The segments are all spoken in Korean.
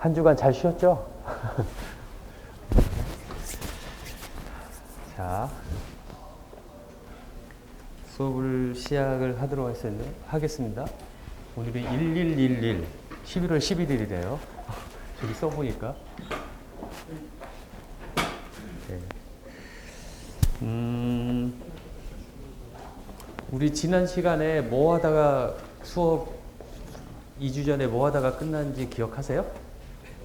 한 주간 잘 쉬었죠? 자, 수업을 시작을 하도록 하겠습니다. 오늘이 1111, 11월 11일이래요. 저기 써보니까. 네. 우리 지난 시간에 뭐 하다가 수업 2주 전에 뭐 하다가 끝난지 기억하세요?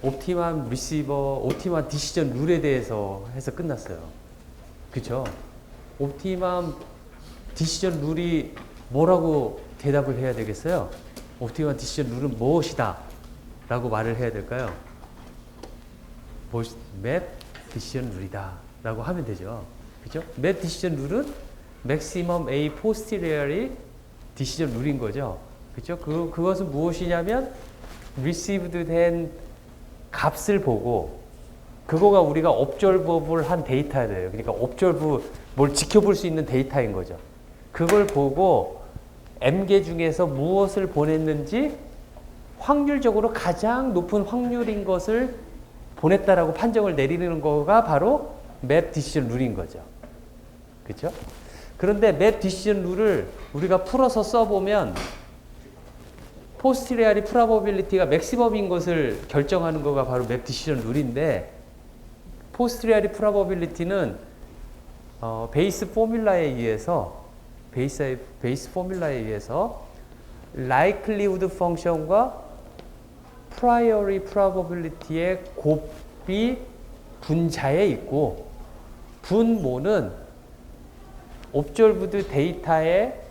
옵티만 리시버, 옵티만 디시전 룰에 대해서 해서 끝났어요. 그쵸? 옵티만 디시전 룰이 뭐라고 대답을 해야 되겠어요? 옵티만 디시전 룰은 무엇이다? 라고 말을 해야 될까요? 맵 디시전 룰이다. 라고 하면 되죠. 그죠? 맵 디시전 룰은 maximum A posteriori 디시전 룰인 거죠. 그죠? 그것은 무엇이냐면 received 된 값을 보고 그거가 우리가 observeable 한 데이터예요. 그러니까 observe 뭘 지켜볼 수 있는 데이터인 거죠. 그걸 보고 m개 중에서 무엇을 보냈는지 확률적으로 가장 높은 확률인 것을 보냈다라고 판정을 내리는 거가 바로 맵 디시전 룰인 거죠. 그렇죠? 그런데 맵 디시전 룰을 우리가 풀어서 써보면 posteriori probability가 맥시멈인 것을 결정하는 거가 바로 맵 디시전 룰인데 posteriori probability는 베이스 포뮬라에 의해서 likelihood function과 priori probability의 곱이 분자에 있고 분모는 observed 데이터의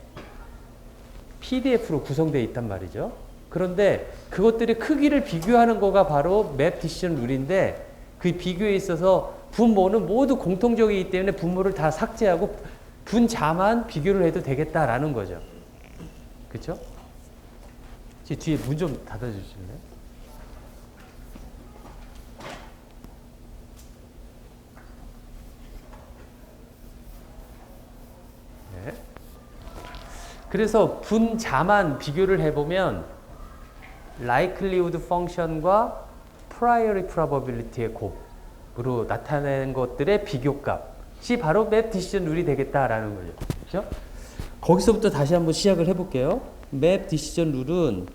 PDF로 구성되어 있단 말이죠. 그런데 그것들의 크기를 비교하는 거가 바로 맵 디시전 룰인데 그 비교에 있어서 분모는 모두 공통적이기 때문에 분모를 다 삭제하고 분자만 비교를 해도 되겠다라는 거죠. 그렇죠? 뒤에 문 좀 닫아주실래요? 네. 그래서 분자만 비교를 해보면 likelihood function과 priori probability의 곱으로 나타낸 것들의 비교값이 바로 맵 디시전 룰이 되겠다라는 거죠. 그렇죠? 거기서부터 다시 한번 시작을 해볼게요. 맵 디시전 룰은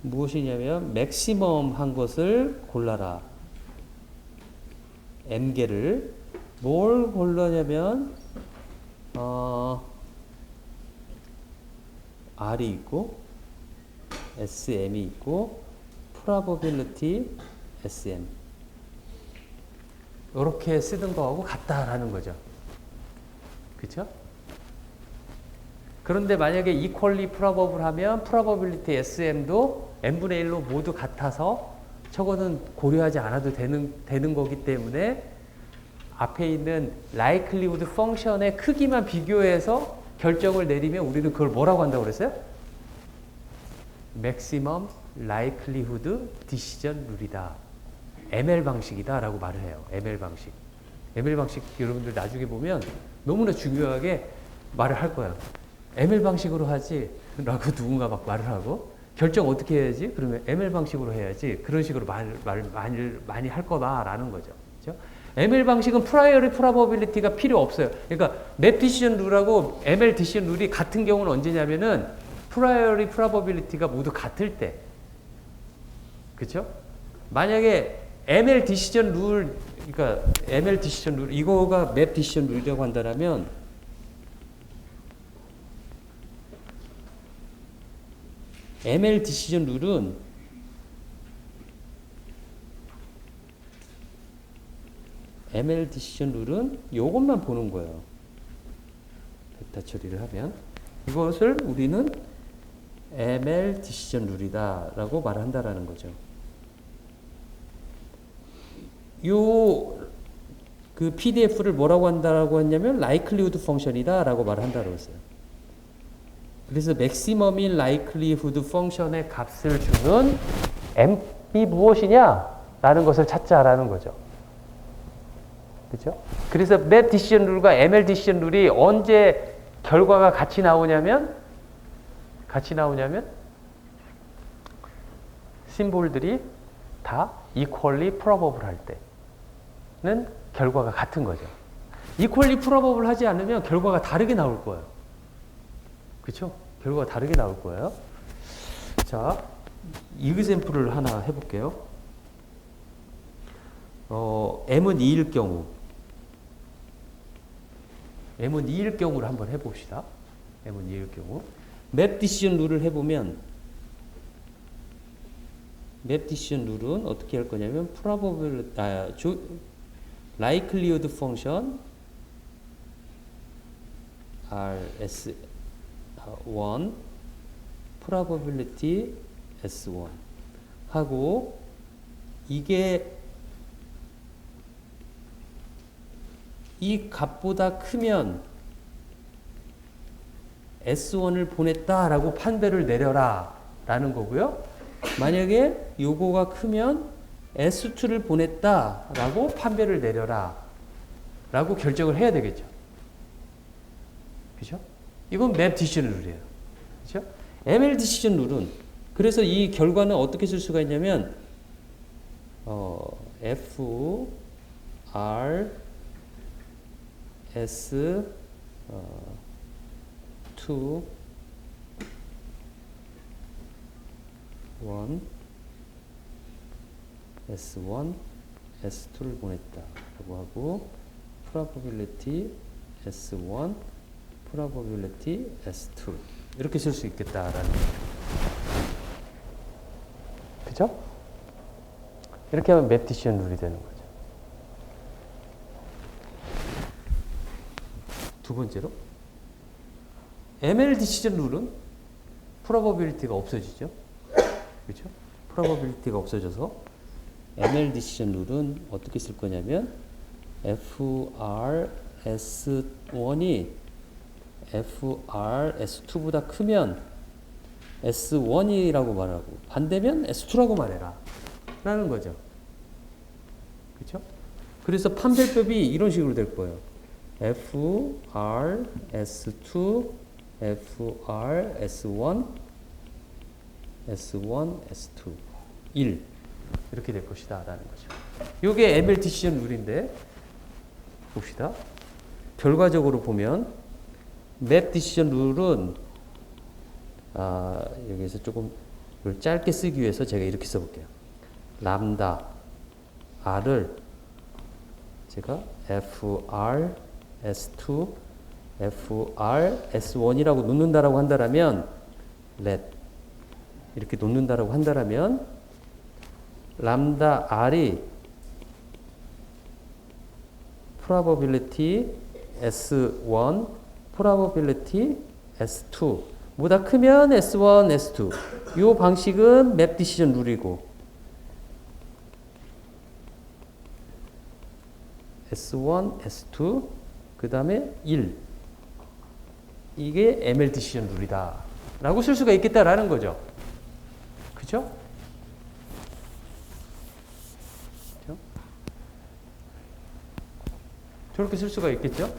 무엇이냐면 맥시멈 한 것을 골라라. m개를 뭘 골라냐면 R이 있고 SM이 있고 probability SM 이렇게 쓰던 거하고 같다라는 거죠. 그렇죠? 그런데 만약에 equally probable 하면 probability SM도 n분의 1로 모두 같아서 저거는 고려하지 않아도 되는 거기 때문에 앞에 있는 likelihood function의 크기만 비교해서 결정을 내리면 우리는 그걸 뭐라고 한다고 그랬어요? maximum likelihood decision 룰이다. ML 방식이다 라고 말을 해요. ML 방식. ML 방식 여러분들 나중에 보면 너무나 중요하게 말을 할 거예요. ML 방식으로 하지 라고 누군가 막 말을 하고 결정 어떻게 해야지? 그러면 ML 방식으로 해야지. 그런 식으로 말을 많이 할 거다라는 거죠. 그렇죠? ML 방식은 priori probability가 필요 없어요. 그러니까 맵 디시전 룰하고 ML 디시전 룰이 같은 경우는 언제냐면은 priori probability가 모두 같을 때. 그렇죠? 만약에 ML 디시전 룰, 그러니까 ML 디시전 룰, 이거가 맵 디시전 룰이라고 한다면 ML 디시전 룰은 요것만 보는 거예요. 벡터 처리를 하면 이것을 우리는 ML 디시전 룰이다 라고 말을 한다라는 거죠. 그 PDF를 뭐라고 한다라고 했냐면 likelihood function이다 라고 말을 한다고 했어요. 그래서 maximum likelihood function의 값을 주는 M이 무엇이냐 라는 것을 찾자라는 거죠. 그렇죠? 그래서 맵 디시전 룰과 ML 디시전 룰이 언제 결과가 같이 나오냐면 같이 나오냐면 심볼들이 다 equally probable 할 때는 결과가 같은 거죠. equally probable 하지 않으면 결과가 다르게 나올 거예요. 그렇죠? 결과가 다르게 나올 거예요. 자, example을 하나 해볼게요. m은 2일 경우 m은 2일 경우를 한번 해봅시다. m은 2일 경우 맵 디시전 룰을 해보면 맵 디시전 룰은 어떻게 할 거냐면 likelihood function rs1 probability s1 하고 이게 이 값보다 크면 S1을 보냈다라고 판별을 내려라 라는 거고요. 만약에 요거가 크면 S2를 보냈다라고 판별을 내려라 라고 결정을 해야 되겠죠. 그죠? 이건 맵 디시전 룰이에요. 그죠? ML 디시전 룰은 그래서 이 결과는 어떻게 쓸 수가 있냐면 F, R, S, 2, 1, S1, S2를 보냈다 라고 하고 probability S1, probability S2 이렇게 쓸 수 있겠다라는 거죠. 그죠? 이렇게 하면 맵 디시전 룰이 되는 거죠. 두 번째로 ML 디시전 룰은 probability가 없어지죠. 그렇죠? probability가 없어져서 ML 디시전 룰은 어떻게 쓸 거냐면 FRS1이 FRS2보다 크면 S1이라고 말하고 반대면 S2라고 말해라 라는 거죠. 그렇죠? 그래서 판별법이 이런 식으로 될 거예요. FRS2 FRS1 S1 S2 1 이렇게 될 것이다 라는 거죠. 이게 ML 디시전 룰인데 봅시다. 결과적으로 보면 맵 디시전 룰은 여기서 조금 짧게 쓰기 위해서 제가 이렇게 써볼게요. 람다 R을 제가 FR S2 FR S1이라고 놓는다라고 한다면 let 이렇게 놓는다라고 한다면 람다 R이 probability S1 probability S2 보다 크면 S1 S2 이 방식은 맵 디시전 룰이고 S1 S2 그 다음에 1 이게 ML 디시전 룰이다 라고 쓸 수가 있겠다라는 거죠. 그죠? 그죠? 저렇게 쓸 수가 있겠죠?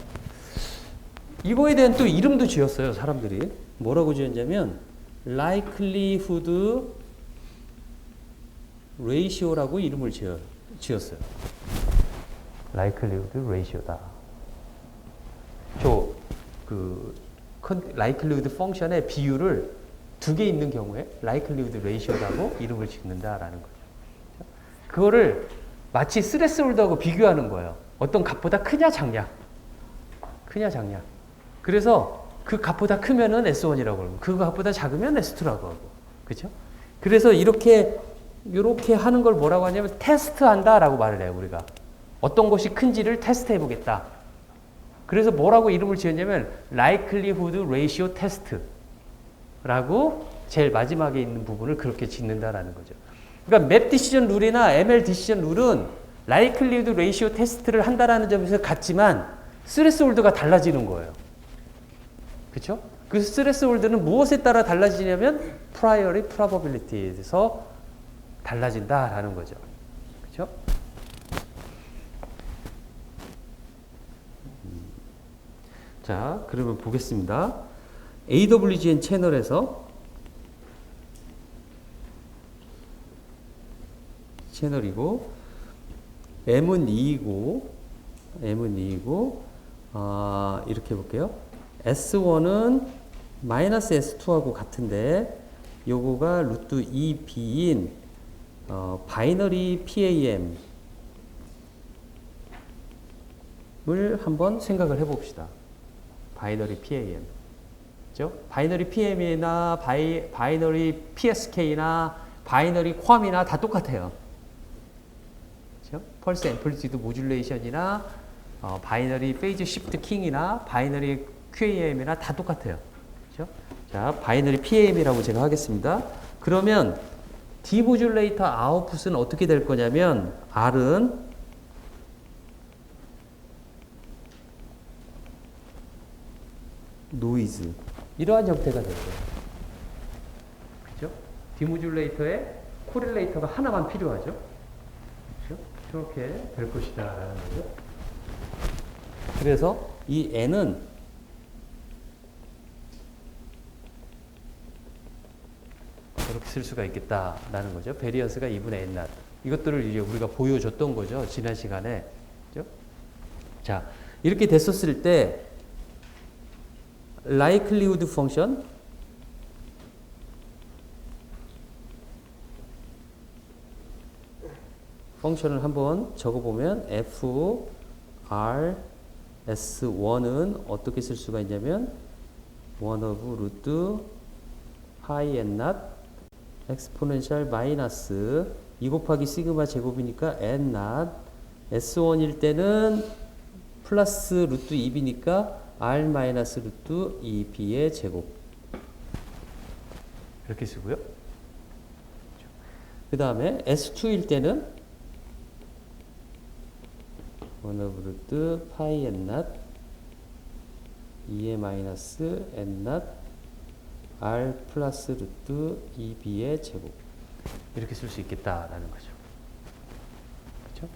이거에 대한 또 이름도 지었어요, 사람들이. 뭐라고 지었냐면 likelihood ratio라고 이름을 지었어요. likelihood ratio다. likelihood 펑션의 비율을 두 개 있는 경우에 likelihood ratio라고 이름을 짓는다라는 거죠. 그거를 마치 스레스홀드하고 비교하는 거예요. 어떤 값보다 크냐 작냐. 크냐 작냐. 그래서 그 값보다 크면은 S1이라고 그러고 그 값보다 작으면 S2라고 하고. 그렇죠? 그래서 이렇게 하는 걸 뭐라고 하냐면 테스트한다라고 말을 해요, 우리가. 어떤 것이 큰지를 테스트해 보겠다. 그래서 뭐라고 이름을 지었냐면 likelihood ratio test라고 제일 마지막에 있는 부분을 그렇게 짓는다라는 거죠. 그러니까 맵 디시전 룰이나 ML 디시전 룰은 likelihood ratio test를 한다라는 점에서 같지만 스레스홀드가 달라지는 거예요. 그렇죠? 그 스레스홀드는 무엇에 따라 달라지냐면 priori probability에서 달라진다라는 거죠. 그렇죠? 자, 그러면 보겠습니다. AWGN 채널에서 채널이고 m은 2이고 이렇게 해볼게요. S1은 마이너스 S2하고 같은데 요거가 루트 2B인 바이너리 PAM을 한번 생각을 해봅시다. 바이너리 PAM. 그죠? 바이너리 PM이나 바이너리 PSK나 바이너리 퀄이나 다 똑같아요. 그죠? 펄스 앰플리튜드 모듈레이션이나 바이너리 페이즈 시프트 킹이나 바이너리 QAM이나 다 똑같아요. 그죠? 자, 바이너리 PAM이라고 제가 하겠습니다. 그러면 디모듈레이터 아웃풋은 어떻게 될 거냐면 R은 노이즈 이러한 형태가 될 거예요. 그죠? 디모듈레이터에 코릴레이터가 하나만 필요하죠. 그죠? 이렇게 될 것이다 라는 거죠. 그래서 이 N은 이렇게 쓸 수가 있겠다라는 거죠. 베리언스가 2분의 N 낫. 이것들을 이제 우리가 보여줬던 거죠. 지난 시간에. 그죠? 자, 이렇게 됐었을 때 likelihood function 펑션을 한번 적어보면 FRS1은 어떻게 쓸 수가 있냐면 1 of root pi n not exponential 마이너스 2 곱하기 시그마 제곱이니까 n not S1일 때는 플러스 루트 2b니까 r 마이너스 루트 2b의 제곱 이렇게 쓰고요. 그 다음에 S2일 때는 1 of root pi n not 2의 마이너스 n not r 플러스 루트 2b의 제곱 이렇게 쓸 수 있겠다라는 거죠. 그렇죠?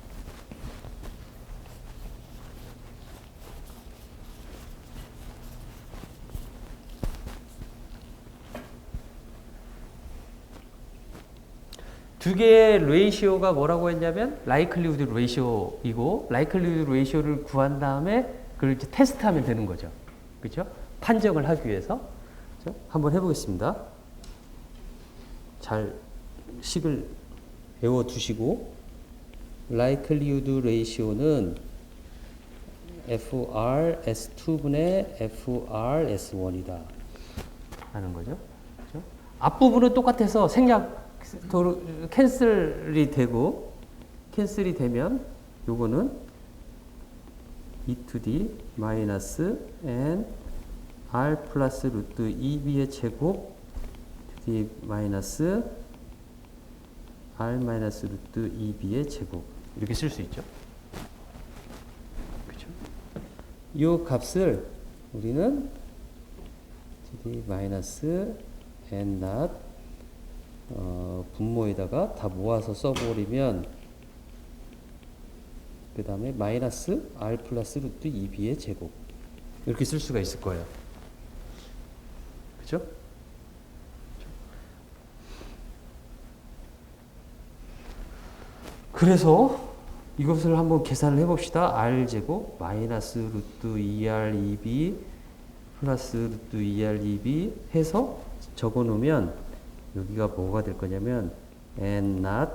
두 개의 레이시오가 뭐라고 했냐면 likelihood ratio이고 likelihood ratio를 구한 다음에 그걸 이제 테스트하면 되는 거죠. 그렇죠? 판정을 하기 위해서. 그렇죠? 한번 해보겠습니다. 잘 식을 외워두시고 likelihood ratio는 FRS2분의 FRS1이다 하는 거죠. 그렇죠? 앞부분은 똑같아서 생략 캔슬이 되면 요거는 e to the 마이너스 n r 플러스 루트 2b의 제곱 to the 마이너스 r 마이너스 루트 2b의 제곱 이렇게 쓸 수 있죠. 그렇죠? 요 값을 우리는 to the 마이너스 n not 분모에다가 다 모아서 써버리면 그 다음에 마이너스 r 플러스 루트 2b의 제곱 이렇게 쓸 수가 있을 거예요. 그죠? 그래서 이것을 한번 계산을 해봅시다. r 제곱 마이너스 루트 2r 2b 플러스 루트 2r 2b 해서 적어놓으면 여기가 뭐가 될 거냐면 n not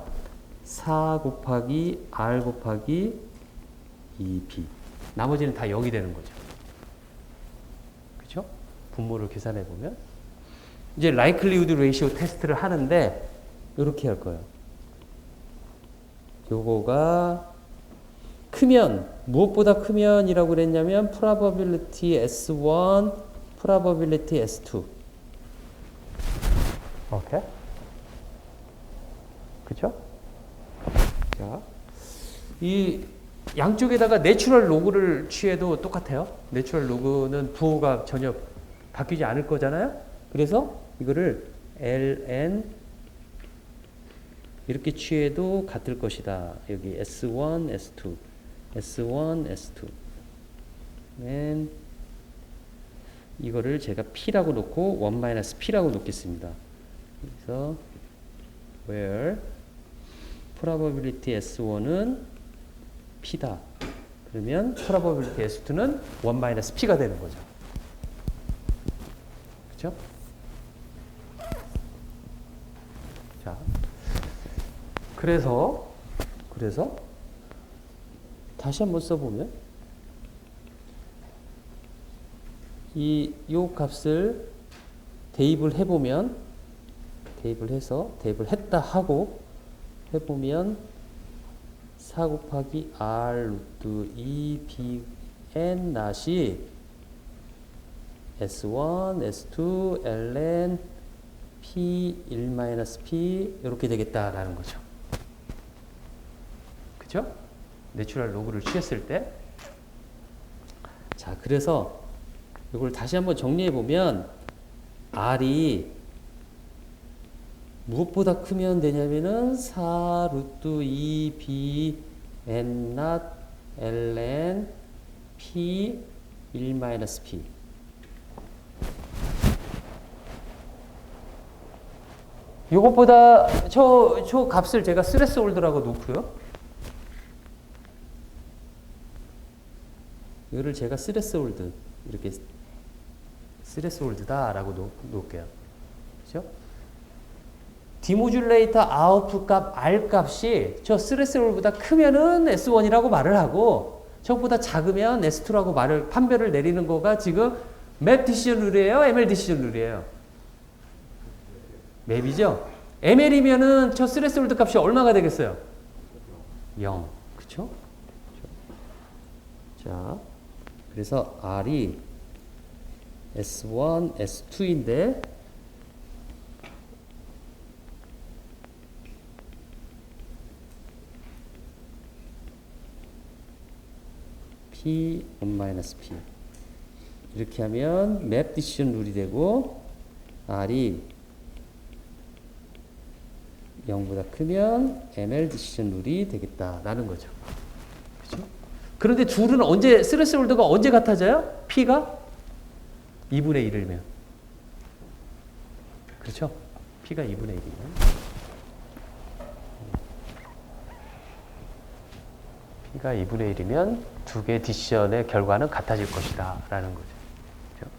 4 곱하기 r 곱하기 2b 나머지는 다 0이 되는 거죠. 그렇죠? 분모를 계산해 보면 이제 likelihood ratio 테스트를 하는데 이렇게 할 거예요. 요거가 크면 무엇보다 크면이라고 그랬냐면 probability S1, probability S2 오케이? 그쵸? 자, 이 양쪽에다가 내추럴 로그를 취해도 똑같아요. 내추럴 로그는 부호가 전혀 바뀌지 않을 거잖아요. 그래서 이거를 ln 이렇게 취해도 같을 것이다. 여기 S1, S2, S1, S2. and 이거를 제가 P라고 놓고 1-P라고 놓겠습니다. 그래서 where probability S1은 P다. 그러면 probability S2는 1 P가 되는 거죠. 그렇죠? 자, 그래서 다시 한번 써보면 요 값을 대입을 해보면 대입을 했다 하고 해보면 4 곱하기 R 루트 2 Bn 낫이 S1, S2, ln P1-P 이렇게 되겠다라는 거죠. 그죠? 내추럴 로그를 취했을 때. 자, 그래서 이걸 다시 한번 정리해 보면 R이 무엇보다 크면 되냐면은 4 루트 2 B N 낫 ln P 1-P. 요것보다 저 값을 제가 스레스홀드라고 놓고요. 이거를 제가 스레스홀드 이렇게 스레스홀드다라고 놓을게요. 그렇죠? 디모듈레이터 아웃풋 값 R 값이 저 스레스홀드보다 크면은 S1이라고 말을 하고 저보다 작으면 S2라고 판별을 내리는 거가 지금 맵 디시전 룰이에요, ML 디시전 룰이에요. 맵이죠? ML이면은 저 스레스홀드 값이 얼마가 되겠어요? 0. 그쵸? 자, 그래서 R이 S1, S2인데 P1-P 이렇게 하면 맵 디시전 룰이 되고 R이 0보다 크면 ML 디시전 룰이 되겠다라는 거죠. 그렇죠? 그런데 둘은 언제 스레스홀드가 언제 같아져요? P가 2분의 1이면. 그렇죠? P가 2분의 1이면. P가 2분의 1이면 두 개의 디시전의 결과는 같아질 것이다 라는 거죠. 그렇죠?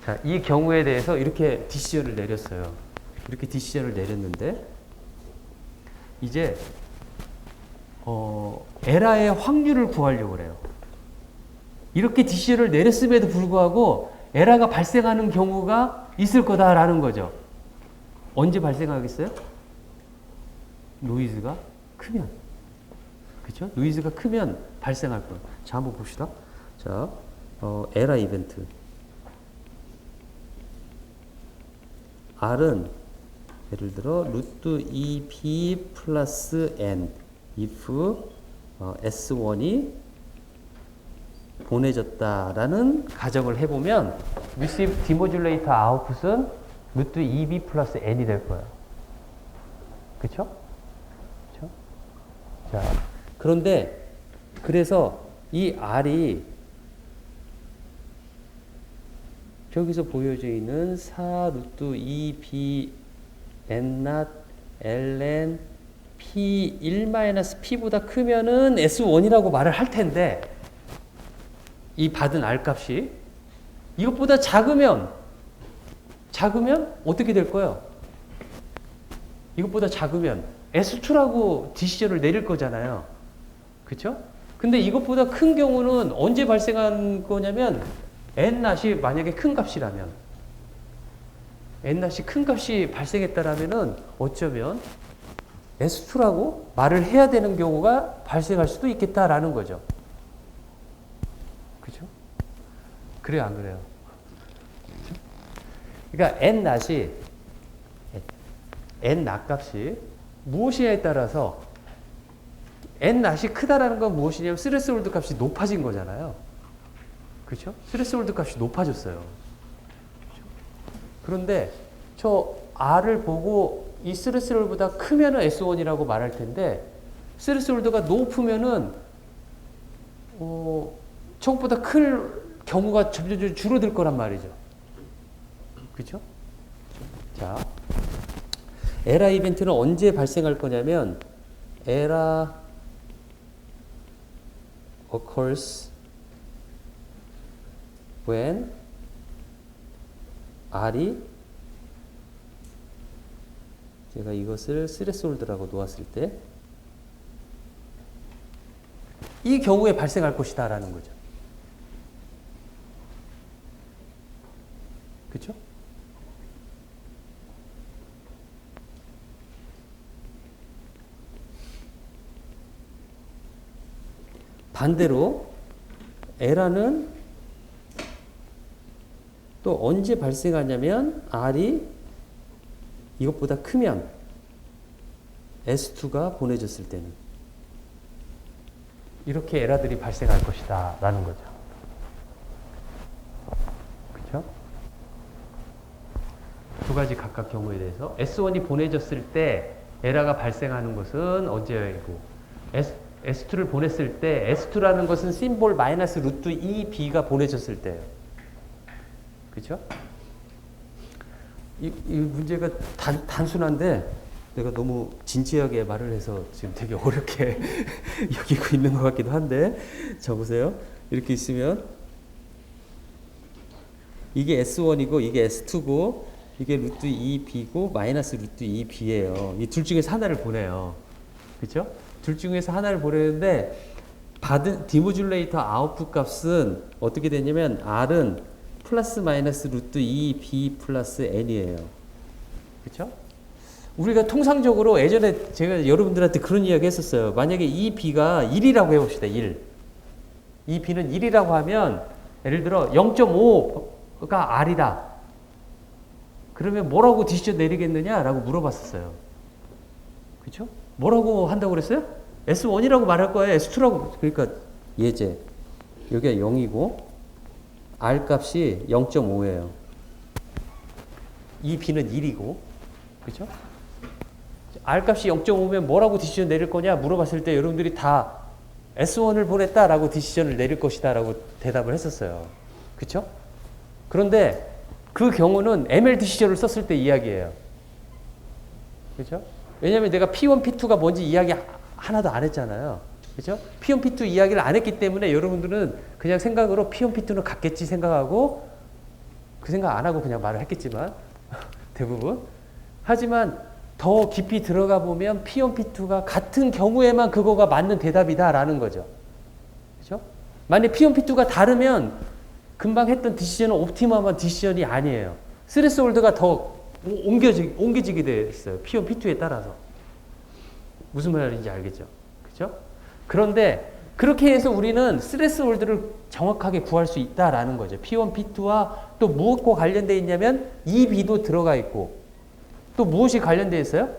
자, 이 경우에 대해서 이렇게 디시전을 내렸어요. 이렇게 디시전을 내렸는데 이제 에라의 확률을 구하려고 그래요. 이렇게 디시전을 내렸음에도 불구하고 에라가 발생하는 경우가 있을 거다라는 거죠. 언제 발생하겠어요? 노이즈가 크면. 그렇죠? 노이즈가 크면 발생할 거예요. 자, 한번 봅시다. 자, 에라 이벤트. R은 예를 들어 루트 2B 플러스 N if S1이 보내졌다라는 가정을 해보면 receive demodulator output은 루트 2B 플러스 N이 될 거예요. 그쵸? 그쵸? 자, 그런데 그래서 이 R이 저기서 보여져 있는 4 루트 2B N 낫 ln P 1-P보다 크면은 S1이라고 말을 할 텐데 이 받은 R 값이 이것보다 작으면 어떻게 될 거예요? 이것보다 작으면 S2라고 디시전을 내릴 거잖아요. 그렇죠? 근데 이것보다 큰 경우는 언제 발생한 거냐면 N-낫이 만약에 큰 값이라면 N-낫이 큰 값이 발생했다라면은 어쩌면 S2라고 말을 해야 되는 경우가 발생할 수도 있겠다라는 거죠. 그죠? 그래요, 안 그래요? 그쵸? 그러니까 N-낫이 N-낫 값이 무엇이냐에 따라서 N-낫이 크다라는 건 무엇이냐면 스레스홀드 값이 높아진 거잖아요. 그렇죠? 스레스홀드 값이 높아졌어요. 그렇죠? 그런데 저 R을 보고 이 스레스홀드보다 크면은 S1이라고 말할 텐데 스레스홀드가 높으면은 저것보다 클 경우가 점점 줄어들 거란 말이죠. 그렇죠? 자, 에라 이벤트는 언제 발생할 거냐면 error occurs when R이 제가 이것을 스레스홀드라고 놓았을 때 이 경우에 발생할 것이다 라는 거죠. 그렇죠? 반대로 에러는 또 언제 발생하냐면 R이 이것보다 크면 S2가 보내졌을 때는 이렇게 에러들이 발생할 것이다 라는 거죠. 그렇죠? 두 가지 각각 경우에 대해서 S1이 보내졌을 때 에러가 발생하는 것은 언제이고 S2를 보냈을 때 S2라는 것은 심볼 마이너스 루트 2b가 보내졌을 때예요. 그렇죠? 이 문제가 단순한데 내가 너무 진지하게 말을 해서 지금 되게 어렵게 여기고 있는 것 같기도 한데 자 보세요. 이렇게 있으면 이게 S1이고 이게 S2고 이게 루트 2b고 마이너스 루트 2b예요. 이 둘 중에서 하나를 보내요. 그렇죠? 둘 중에서 하나를 보내는데 받은 디모듈레이터 아웃풋 값은 어떻게 되냐면 R은 플러스 마이너스 루트 2b 플러스 n이에요. 그렇죠? 우리가 통상적으로 예전에 제가 여러분들한테 그런 이야기 했었어요. 만약에 이 b가 1이라고 해봅시다. 1. 이 b는 1이라고 하면 예를 들어 0.5가 r이다. 그러면 뭐라고 디시전 내리겠느냐라고 물어봤었어요. 그렇죠? 뭐라고 한다고 그랬어요? S1이라고 말할 거예요? S2라고. 그러니까 예제. 여기가 0이고 R 값이 0.5예요. 이 b는 1이고. 그렇죠? R 값이 0.5면 뭐라고 디시전 내릴 거냐 물어봤을 때 여러분들이 다 S1을 보냈다라고 디시전을 내릴 것이다라고 대답을 했었어요. 그렇죠? 그런데 그 경우는 ML 디시전을 썼을 때 이야기예요. 그렇죠? 왜냐하면 내가 P1, P2가 뭔지 이야기 하나도 안 했잖아요. 그렇죠? P1, P2 이야기를 안 했기 때문에 여러분들은 그냥 생각으로 P1, P2는 같겠지 생각하고 그 생각 안 하고 그냥 말을 했겠지만 대부분 하지만 더 깊이 들어가 보면 P1, P2가 같은 경우에만 그거가 맞는 대답이다라는 거죠. 그렇죠? 만약 P1, P2가 다르면 금방 했던 디시전은 옵티머한 디시전이 아니에요. 스레스홀드가 더 옮겨지게 돼 있어요. P1, P2에 따라서. 무슨 말인지 알겠죠? 그렇죠? 그런데 그렇게 해서 우리는 스레스홀드를 정확하게 구할 수 있다라는 거죠. P1, P2와 또 무엇과 관련되어 있냐면 이 B도 들어가 있고 또 무엇이 관련되어 있어요?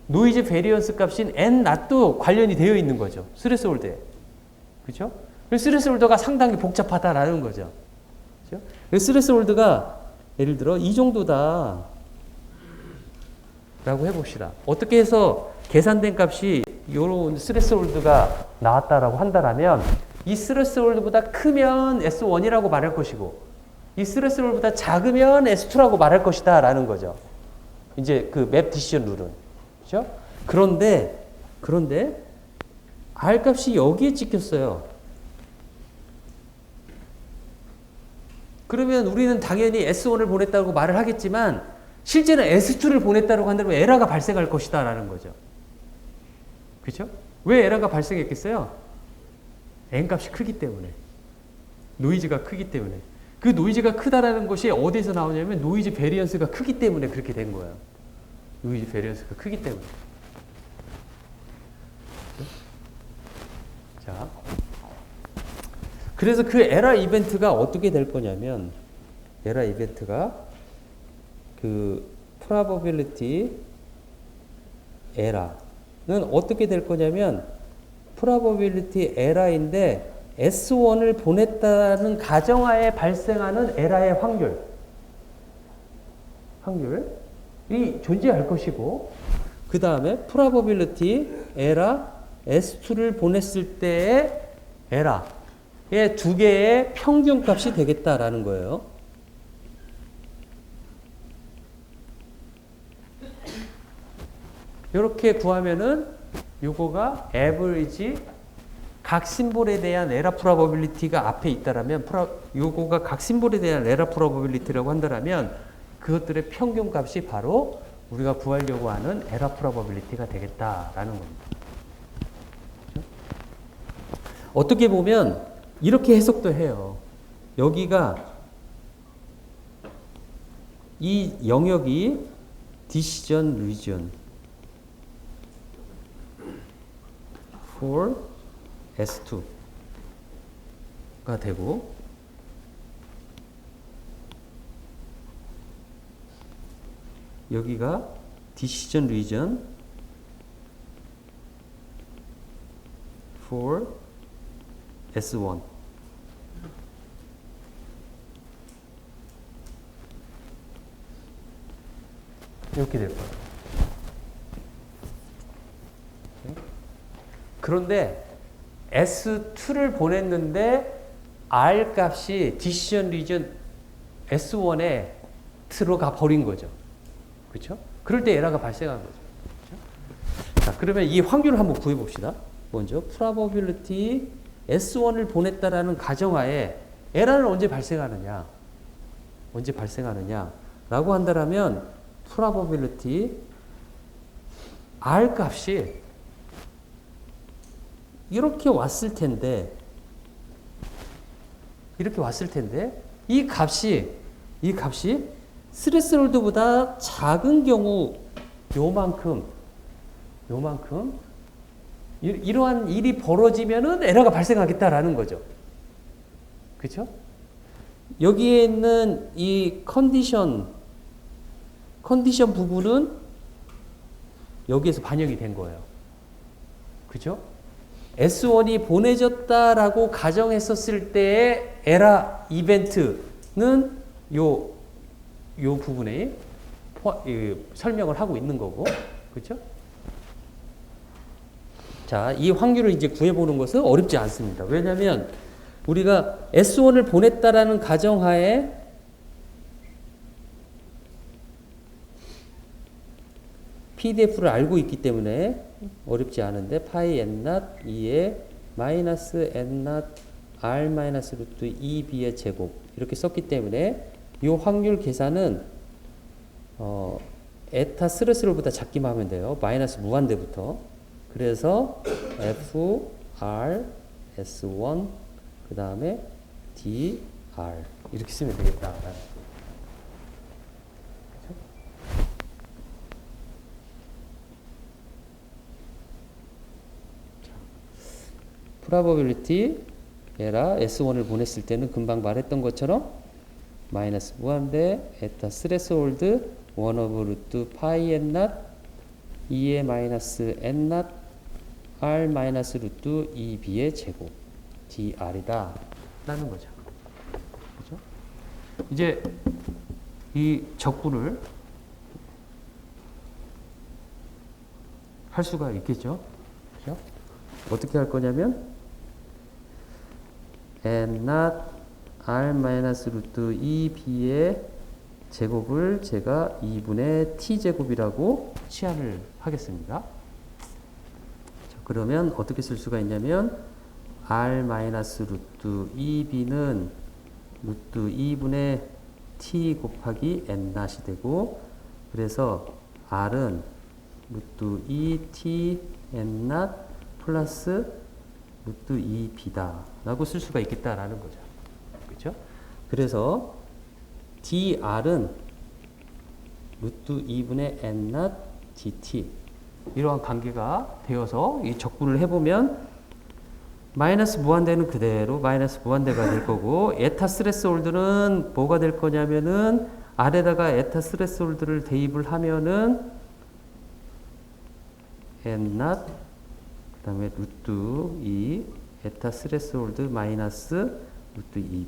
노이즈 베리언스 값인 N0도 관련이 되어 있는 거죠. 스레스홀드에. 그렇죠? 스레스홀드가 상당히 복잡하다라는 거죠. 그렇죠? 스레스홀드가 예를 들어 이 정도다 라고 해봅시다. 어떻게 해서 계산된 값이 이런 스레스홀드가 나왔다라고 한다라면 이 스레스홀드보다 크면 S1이라고 말할 것이고 이 스레스홀드보다 작으면 S2라고 말할 것이다 라는 거죠. 이제 그 맵 디시전 룰은. 그죠? 그런데 R 값이 여기에 찍혔어요. 그러면 우리는 당연히 S1을 보냈다고 말을 하겠지만 실제는 S2를 보냈다고 한다면 에러가 발생할 것이다 라는 거죠. 그렇죠? 왜 에러가 발생했겠어요? N 값이 크기 때문에. 노이즈가 크기 때문에. 그 노이즈가 크다라는 것이 어디서 나오냐면 노이즈 베리언스가 크기 때문에 그렇게 된 거예요. 노이즈 베리언스가 크기 때문에. 자, 그래서 그 에러 이벤트가 어떻게 될 거냐면 에러 이벤트가 그 probability 에러는 어떻게 될 거냐면 probability 에러인데 S1을 보냈다는 가정하에 발생하는 에러의 확률이 존재할 것이고 그 다음에 probability 에러 S2를 보냈을 때의 에러의 두 개의 평균값이 되겠다라는 거예요. 이렇게 구하면은 요거가 average 각 심볼에 대한 에러 프로버빌리티가 앞에 있다라면 요거가 각 심볼에 대한 에러 프로버빌리티라고 한다라면 그것들의 평균 값이 바로 우리가 구하려고 하는 에러 프로버빌리티가 되겠다라는 겁니다. 그렇죠? 어떻게 보면 이렇게 해석도 해요. 여기가 이 영역이 decision region for S2가 되고 여기가 decision region for S1 이렇게 될 거예요. 그런데 S2를 보냈는데 R 값이 decision region S1에 들어가 버린 거죠. 그렇죠? 그럴 때 에러가 발생한 거죠. 그렇죠? 자, 그러면 이 확률을 한번 구해 봅시다. 먼저 probability S1을 보냈다라는 가정하에 에러는 언제 발생하느냐? 언제 발생하느냐라고 한다라면 probability R 값이 이렇게 왔을 텐데 이 값이 스레스홀드보다 작은 경우 요만큼 이러한 일이 벌어지면은 에러가 발생하겠다라는 거죠. 그렇죠? 여기에 있는 이 컨디션 부분은 여기에서 반영이 된 거예요. 그죠? S1이 보내졌다라고 가정했었을 때의 에러 이벤트는 요 부분에 설명을 하고 있는 거고. 그죠? 자, 이 확률을 이제 구해보는 것은 어렵지 않습니다. 왜냐하면 우리가 S1을 보냈다라는 가정하에 PDF를 알고 있기 때문에 어렵지 않은데 파이 n not 2에 마이너스 n not r 마이너스 루트 2b의 제곱 이렇게 썼기 때문에 이 확률 계산은 에타 스레스홀보다 작기만 하면 돼요. 마이너스 무한대부터. 그래서 f r s1 그 다음에 d r 이렇게 쓰면 되겠다. probability 에라 S1을 보냈을 때는 금방 말했던 것처럼 마이너스 무한대 에타 스레스홀드 1 오브 루트 파이 n not 2의 마이너스 n not r 마이너스 루트 2b의 제곱 dr이다 라는 거죠. 그렇죠? 이제 이 적분을 할 수가 있겠죠. 그렇죠? 어떻게 할 거냐면 n not r 마이너스 루트 2b의 제곱을 제가 2분의 t제곱이라고 치환을 하겠습니다. 자, 그러면 어떻게 쓸 수가 있냐면 r 마이너스 루트 2b는 루트 2분의 t 곱하기 n not이 되고 그래서 r은 루트 2t n not 플러스 루트 2b다 라고 쓸 수가 있겠다라는 거죠. 그렇죠? 그래서 dr은 루트 2분의 n not dt 이러한 관계가 되어서 이 적분을 해보면 마이너스 무한대는 그대로 마이너스 무한대가 될 거고 에타 스레스홀드는 뭐가 될 거냐면은 아래다가 에타 스레스홀드를 대입을 하면은 n not 그 다음에 루트 2 에타 스레스홀드 마이너스 루트 2b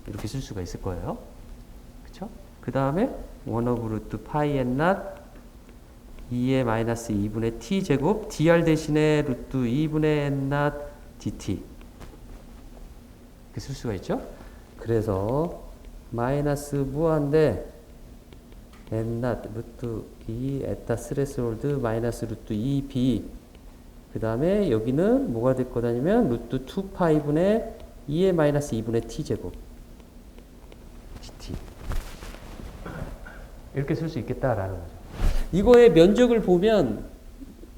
이렇게 쓸 수가 있을 거예요. 그쵸? 그 다음에 1 오브 루트 파이 n not 2의 마이너스 2분의 t 제곱 dr 대신에 루트 2분의 n not dt 이렇게 쓸 수가 있죠. 그래서 마이너스 무한대 n not 루트 2 에타 스레스홀드 마이너스 루트 2b 그 다음에 여기는 뭐가 될 거다냐면 루트 2파이분의 2의 마이너스 2분의 t제곱 dt 이렇게 쓸 수 있겠다라는 거죠. 이거의 면적을 보면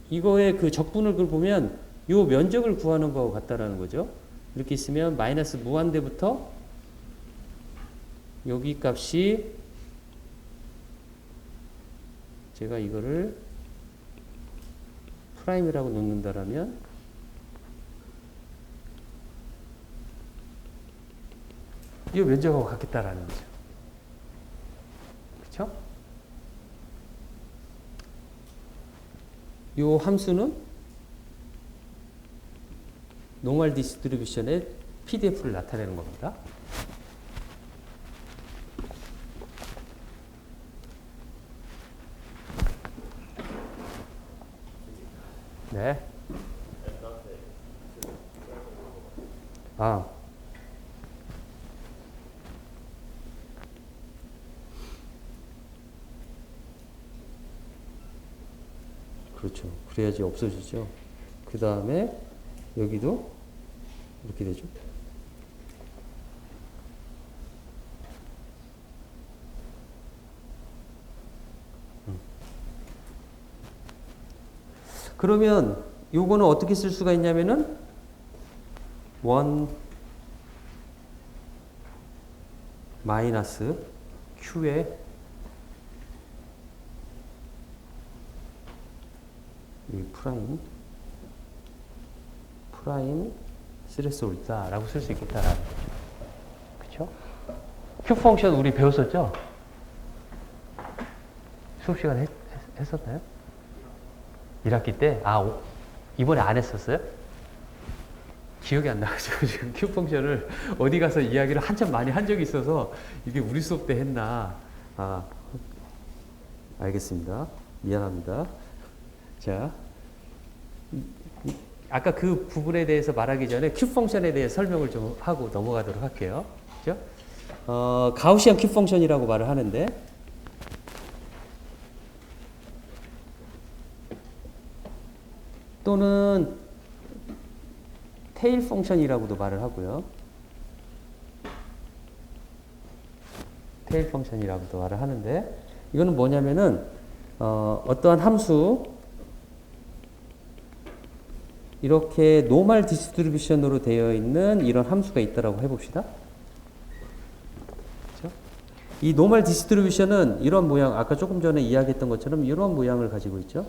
이거의 그 적분을 보면 요 면적을 구하는 거하고 같다라는 거죠. 이렇게 있으면 마이너스 무한대부터 여기 값이 제가 이거를 프라임이라고 놓는다라면 이 면적하고 같겠다라는 거죠. 그렇죠? 이 함수는 노멀 디스트리뷰션의 PDF를 나타내는 겁니다. 네. 아. 그렇죠. 그래야지 없어지죠. 그 다음에 여기도 이렇게 되죠. 그러면 요거는 어떻게 쓸 수가 있냐면은 1 마이너스 q의 이 프라임 스트레스 올다라고 쓸 수 있겠다라는 거죠. 그렇죠? q 펑션 우리 배웠었죠? 수업 시간에 했었나요? 1학기 때? 이번에 안 했었어요? 기억이 안 나가지고 지금 q 펑션을 어디 가서 이야기를 한참 많이 한 적이 있어서 이게 우리 수업 때 했나? 알겠습니다. 미안합니다. 자, 아까 그 부분에 대해서 말하기 전에 q 펑션에 대해 설명을 좀 하고 넘어가도록 할게요. 그죠? 가우시안 q 펑션이라고 말을 하는데 또는 테일 펑션이라고도 말을 하고요. 테일 펑션이라고도 말을 하는데 이거는 뭐냐면은 어떠한 함수 이렇게 노멀 디스트리뷰션으로 되어 있는 이런 함수가 있다라고 해봅시다. 그렇죠? 이 노멀 디스트리뷰션은 이런 모양, 아까 조금 전에 이야기했던 것처럼 이런 모양을 가지고 있죠.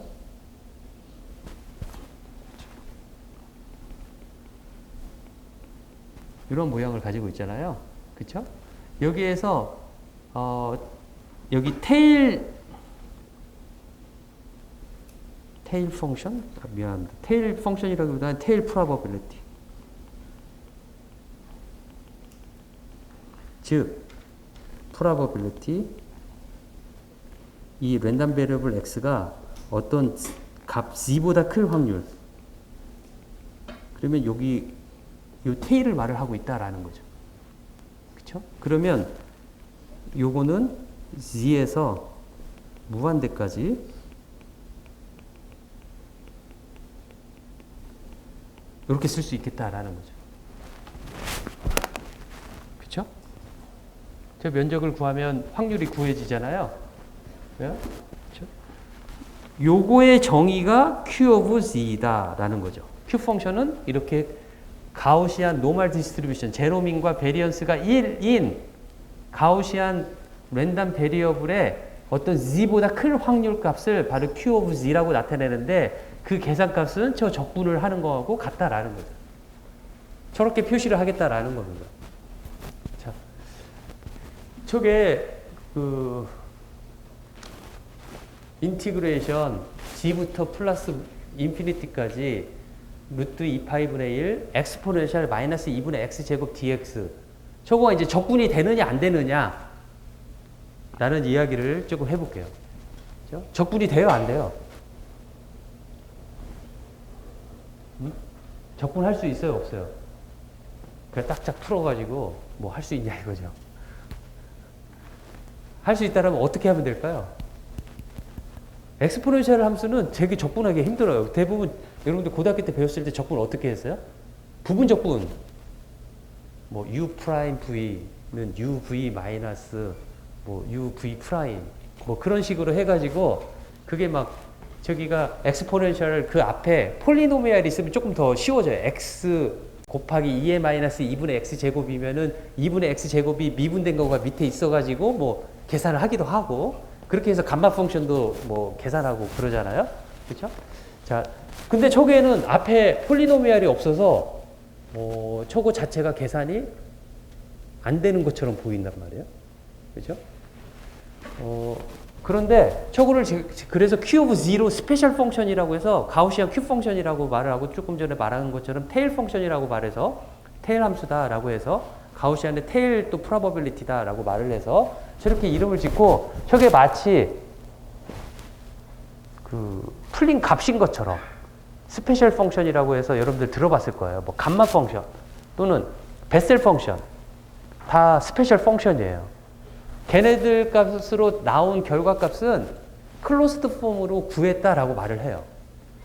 이런 모양을 가지고 있잖아요. 그렇죠? 여기에서 여기 테일 펑션? 미안합니다. 테일 펑션이라기보다는 테일 프로버빌리티. 즉 프로버빌리티 이 랜덤 베리어블 x가 어떤 값 z보다 클 확률. 그러면 여기 이 테일을 말을 하고 있다라는 거죠. 그렇죠? 그러면 요거는 z에서 무한대까지 이렇게 쓸 수 있겠다라는 거죠. 그렇죠? 저 면적을 구하면 확률이 구해지잖아요. 그렇죠? 요거의 정의가 q of z다라는 거죠. q 펑션은 이렇게 가우시안 노멀 디스트리뷰션 제로민과 베리언스가 1인 가우시안 랜덤 베리어블의 어떤 z보다 큰 확률 값을 바로 q of z라고 나타내는데 그 계산값은 저 적분을 하는 거하고 같다라는 거죠. 저렇게 표시를 하겠다라는 겁니다. 자, 저게 그 인티그레이션 g부터 플러스 인피니티까지 루트 2파이분의 1 엑스포넨셜 마이너스 2분의 x제곱 dx 저거가 이제 적분이 되느냐 안 되느냐 라는 이야기를 조금 해볼게요. 그렇죠? 적분이 돼요 안 돼요? 적분할 수 있어요 없어요? 그냥 딱딱 풀어가지고 뭐 할 수 있냐 이거죠. 할 수 있다면 어떻게 하면 될까요? 엑스포넨셜 함수는 되게 적분하기 힘들어요. 대부분 여러분들 고등학교 때 배웠을 때 적분 어떻게 했어요? 부분 적분. 뭐 u 프라임 v는 uv 마이너스 뭐 uv 프라임 뭐 그런 식으로 해가지고 그게 막 저기가 엑스포넨셜 그 앞에 폴리노미얼이 있으면 조금 더 쉬워져요. x 곱하기 2의 마이너스 2분의 x 제곱이면은 2분의 x 제곱이 미분된 거가 밑에 있어가지고 뭐 계산을 하기도 하고 그렇게 해서 감마 펑션도 뭐 계산하고 그러잖아요. 그렇죠? 자, 근데 저기에는 앞에 폴리노미얼이 없어서 저거 자체가 계산이 안 되는 것처럼 보인단 말이에요. 그렇죠? 그런데 저거를 그래서 Q of Zero 스페셜 펑션이라고 해서 가우시안 Q 펑션이라고 말을 하고 조금 전에 말한 것처럼 테일 펑션이라고 말해서 테일 함수다라고 해서 가우시안의 테일 또 프로버빌리티다라고 말을 해서 저렇게 이름을 짓고 저게 마치 그 풀린 값인 것처럼 스페셜 펑션이라고 해서 여러분들 들어봤을 거예요. 뭐 감마 펑션 또는 베셀 펑션 다 스페셜 펑션이에요. 걔네들 값으로 나온 결과값은 클로스드 폼으로 구했다라고 말을 해요.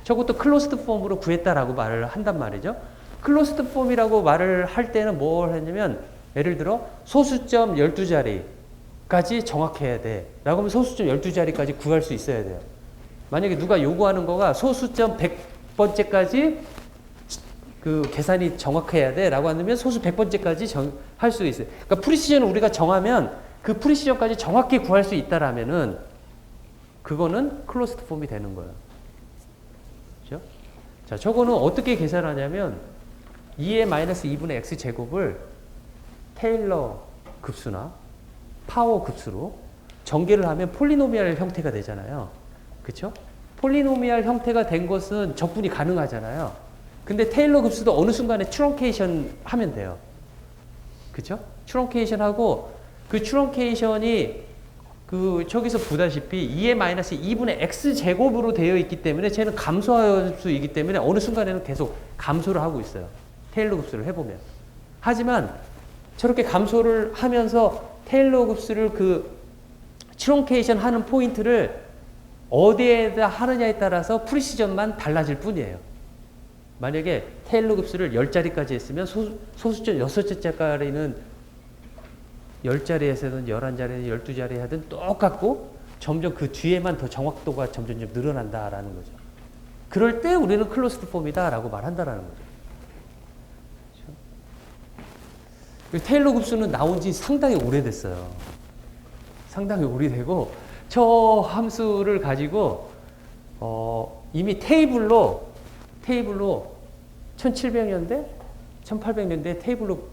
저것도 클로스드 폼으로 구했다라고 말을 한단 말이죠. 클로스드 폼이라고 말을 할 때는 뭘 했냐면 예를 들어 소수점 12자리까지 정확해야 돼. 라고 하면 소수점 12자리까지 구할 수 있어야 돼요. 만약에 누가 요구하는 거가 소수점 100번째까지 그 계산이 정확해야 돼. 라고 하면 소수 100번째까지 할 수 있어요. 그러니까 프리시전을 우리가 정하면 그 프리시전까지 정확히 구할 수 있다라면은 그거는 클로스드 폼이 되는 거예요. 그렇죠? 자, 저거는 어떻게 계산하냐면 2의 마이너스 2분의 x 제곱을 테일러 급수나 파워 급수로 전개를 하면 폴리노미얼 형태가 되잖아요. 그렇죠? 폴리노미얼 형태가 된 것은 적분이 가능하잖아요. 근데 테일러 급수도 어느 순간에 트렁케이션 하면 돼요. 그렇죠? 트렁케이션 하고 그 트렁케이션이 그 저기서 보다시피 2의 마이너스 2분의 x 제곱으로 되어 있기 때문에 쟤는 감소할 수 있기 때문에 어느 순간에는 계속 감소를 하고 있어요. 테일러 급수를 해보면. 하지만 저렇게 감소를 하면서 테일러 급수를 그 트렁케이션 하는 포인트를 어디에다 하느냐에 따라서 프리시전만 달라질 뿐이에요. 만약에 테일러 급수를 10자리까지 했으면 소수점 6자리는 10자리에서는 11자리는 12자리 하든 똑같고 점점 그 뒤에만 더 정확도가 점점 늘어난다라는 거죠. 그럴 때 우리는 클로스드 폼이다라고 말한다라는 거죠. 그렇죠? 테일러 급수는 나온 지 상당히 오래됐어요. 상당히 오래되고 저 함수를 가지고 이미 테이블로 1700년대, 1800년대 테이블로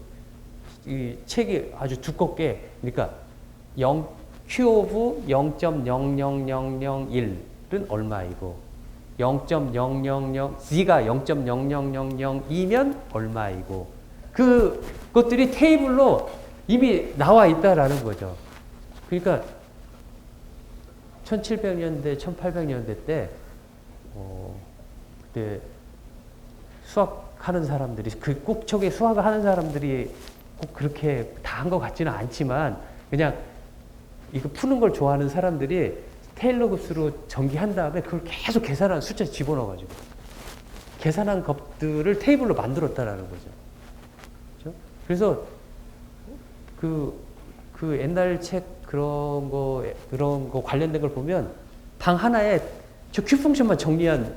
이 책이 아주 두껍게, 그러니까 Q of 0.00001은 얼마이고 0.000 Z가 0.00002면 얼마이고 그것들이 테이블로 이미 나와 있다라는 거죠. 그러니까 1700년대, 1800년대 때 그때 수학하는 사람들이 꼭 저게 수학을 하는 사람들이 꼭 그렇게 다 한 것 같지는 않지만 그냥 이거 푸는 걸 좋아하는 사람들이 테일러 급수로 전개한 다음에 그걸 계속 계산한 숫자 집어넣어가지고 계산한 것들을 테이블로 만들었다라는 거죠. 그렇죠? 그래서 그 옛날 책 그런 거 관련된 걸 보면 방 하나에 저 큐 펑션만 정리한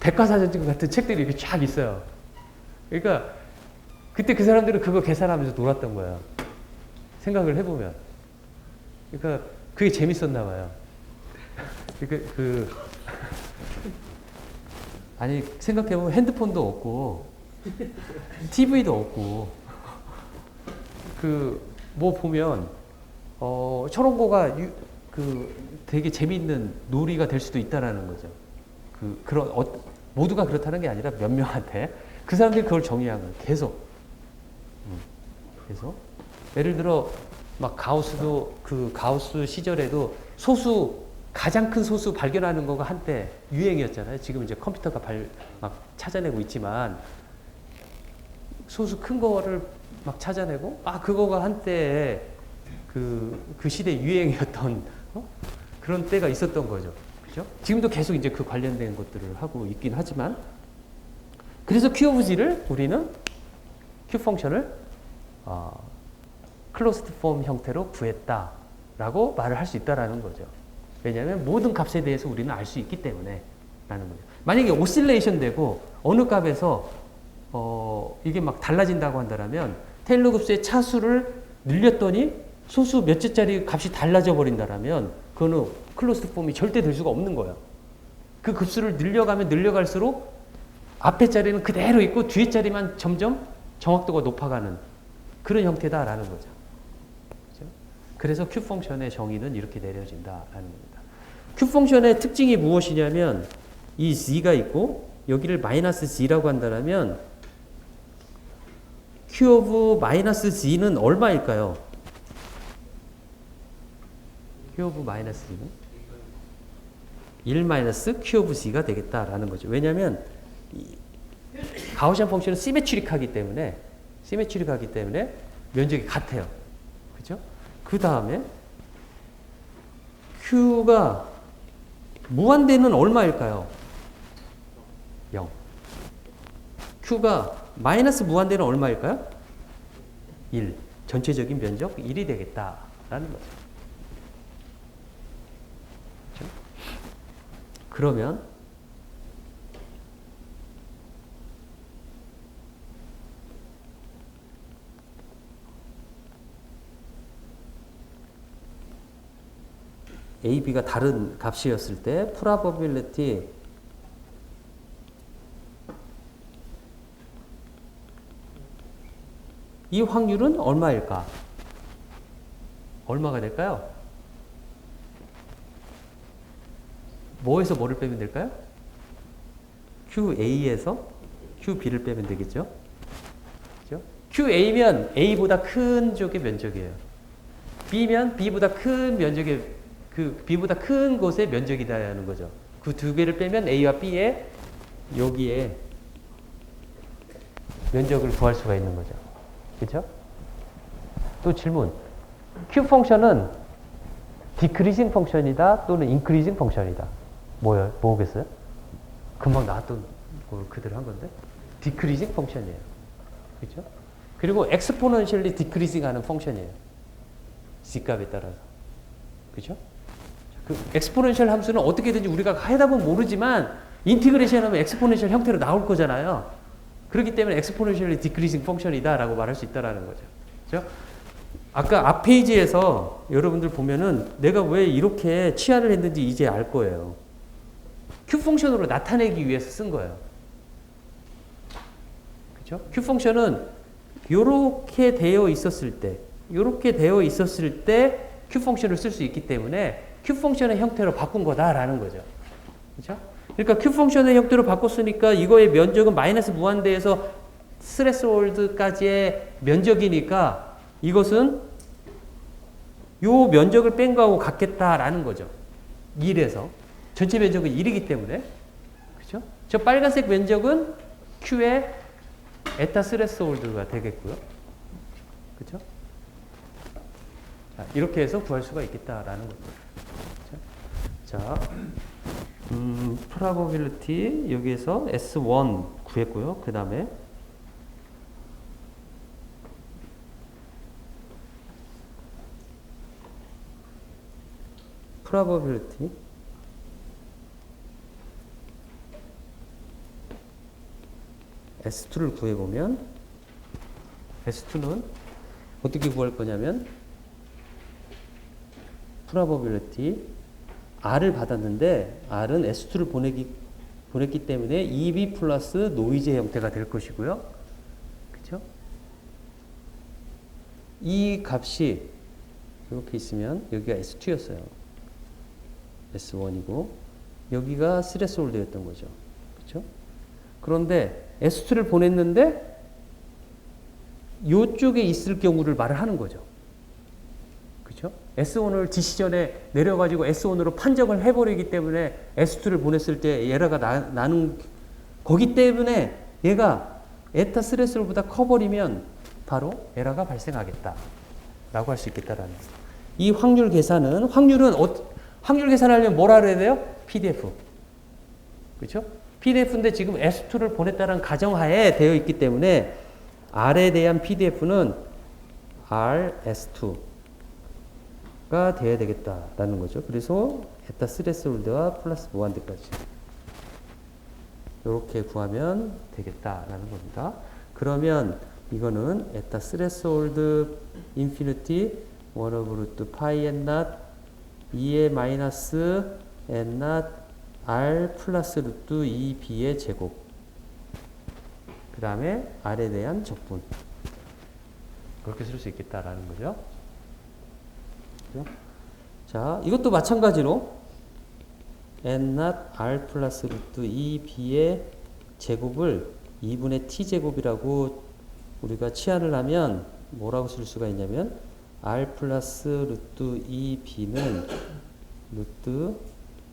백과사전 같은 책들이 이렇게 쫙 있어요. 그러니까 그때 그 사람들은 그거 계산하면서 놀았던 거야. 생각을 해보면. 그러니까 그게 재밌었나 봐요. 아니 생각해보면 핸드폰도 없고 TV도 없고 뭐 보면 저런 거가 되게 재밌는 놀이가 될 수도 있다라는 거죠. 모두가 그렇다는 게 아니라 몇 명한테 그 사람들이 그걸 정의한 거예요. 계속. 그래서 예를 들어 막 가우스 시절에도 가장 큰 소수 발견하는 거가 한때 유행이었잖아요. 지금 이제 컴퓨터가 막 찾아내고 있지만 소수 큰 거를 막 찾아내고 그거가 한때 그 시대 유행이었던 그런 때가 있었던 거죠. 그죠? 지금도 계속 이제 그 관련된 것들을 하고 있긴 하지만, 그래서 Q of G를 우리는 Q 펑션을 클로스드 폼 형태로 구했다라고 말을 할 수 있다라는 거죠. 왜냐하면 모든 값에 대해서 우리는 알 수 있기 때문에 라는 거죠. 만약에 오실레이션 되고 어느 값에서 이게 막 달라진다고 한다면 테일러 급수의 차수를 늘렸더니 소수 몇 째짜리 값이 달라져 버린다라면 그거는 클로스드 폼이 절대 될 수가 없는 거예요. 그 급수를 늘려가면 늘려갈수록 앞에 자리는 그대로 있고 뒤에 자리만 점점 정확도가 높아가는 그런 형태다라는 거죠. 그렇죠? 그래서 Q 펑션의 정의는 이렇게 내려진다라는 겁니다. Q 펑션의 특징이 무엇이냐면 이 Z가 있고 여기를 마이너스 G라고 한다면 Q of 마이너스 G는 얼마일까요? Q of 마이너스 G는 1 마이너스 Q of G가 되겠다라는 거죠. 왜냐하면 가우시안 펑션은 시메트릭하기 때문에 면적이 같아요. 그죠? 그 다음에 Q가 무한대는 얼마일까요? 0. Q가 마이너스 무한대는 얼마일까요? 1. 전체적인 면적 1이 되겠다라는 거죠. 그렇죠? 그러면 A, B가 다른 값이었을 때 probability 이 확률은 얼마일까? 얼마가 될까요? 뭐에서 뭐를 빼면 될까요? QA에서 QB를 빼면 되겠죠? 그죠? QA면 A보다 큰 쪽의 면적이에요. B면 B보다 큰 면적의 B보다 큰 곳의 면적이다라는 거죠. 그 두 개를 빼면 A와 B의 여기에 면적을 구할 수가 있는 거죠. 그렇죠? 또 질문. Q 펑션은 디크리징 펑션이다 또는 인크리징 펑션이다. 뭐겠어요? 금방 나왔던 걸 그대로 한 건데. 디크리징 펑션이에요. 그렇죠? 그리고 엑스포넨셜리 디크리징 하는 펑션이에요. C값에 따라서. 그렇죠? 그 엑스포넨셜 함수는 어떻게든지 우리가 하다 보면 모르지만 인티그레이션 하면 엑스포넨셜 형태로 나올 거잖아요. 그렇기 때문에 엑스포넨셜리 디크리징 펑션이다라고 말할 수 있다라는 거죠. 그렇죠? 아까 앞 페이지에서 여러분들 보면은 내가 왜 이렇게 치환을 했는지 이제 알 거예요. Q 펑션으로 나타내기 위해서 쓴 거예요. 그렇죠? Q 펑션은 이렇게 되어 있었을 때 Q 펑션을 쓸 수 있기 때문에 Q 펑션의 형태로 바꾼 거다라는 거죠. 그렇죠? 그러니까 Q 펑션의 형태로 바꿨으니까 이거의 면적은 마이너스 무한대에서 스레스홀드까지의 면적이니까 이것은 요 면적을 뺀 거하고 같겠다라는 거죠. 1에서. 전체 면적은 1이기 때문에. 그렇죠? 저 빨간색 면적은 Q의 에타 스레스홀드가 되겠고요. 그렇죠? 자, 이렇게 해서 구할 수가 있겠다라는 거죠. 자, probability 여기에서 S1 구했고요. 그 다음에 probability S2를 구해보면 S2는 어떻게 구할 거냐면 probability R을 받았는데 R은 S2를 보냈기 때문에 EB 플러스 노이즈의 형태가 될 것이고요. 그렇죠? 이 값이 이렇게 있으면 여기가 S2였어요. S1이고 여기가 스레스홀드였던 거죠. 그렇죠? 그런데 S2를 보냈는데 이쪽에 있을 경우를 말을 하는 거죠. 그렇죠? S1을 디시전에 내려가지고 S1으로 판정을 해버리기 때문에 S2를 보냈을 때 에러가 나는 거기 때문에 얘가 에타 스레스홀드보다 커버리면 바로 에러가 발생하겠다 라고 할 수 있겠다라는 거예요. 이 확률 계산은 확률 계산하려면 뭐라 그래야 돼요? PDF. 그렇죠? PDF인데 지금 S2를 보냈다는 가정하에 되어 있기 때문에 R에 대한 PDF는 RS2가 돼야 되겠다라는 거죠. 그래서 에타 스레스홀드와 플러스 무한대까지 이렇게 구하면 되겠다라는 겁니다. 그러면 이거는 에타 스레스홀드 인피니티 1 오브 루트 파이 n not 2의 마이너스 n not r 플러스 루트 2b의 제곱 그 다음에 r에 대한 적분 그렇게 쓸 수 있겠다라는 거죠. 그렇죠? 자, 이것도 마찬가지로 n not r 플러스 루트 2b의 제곱을 2분의 t제곱이라고 우리가 치환을 하면 뭐라고 쓸 수가 있냐면 r 플러스 루트 2b는 루트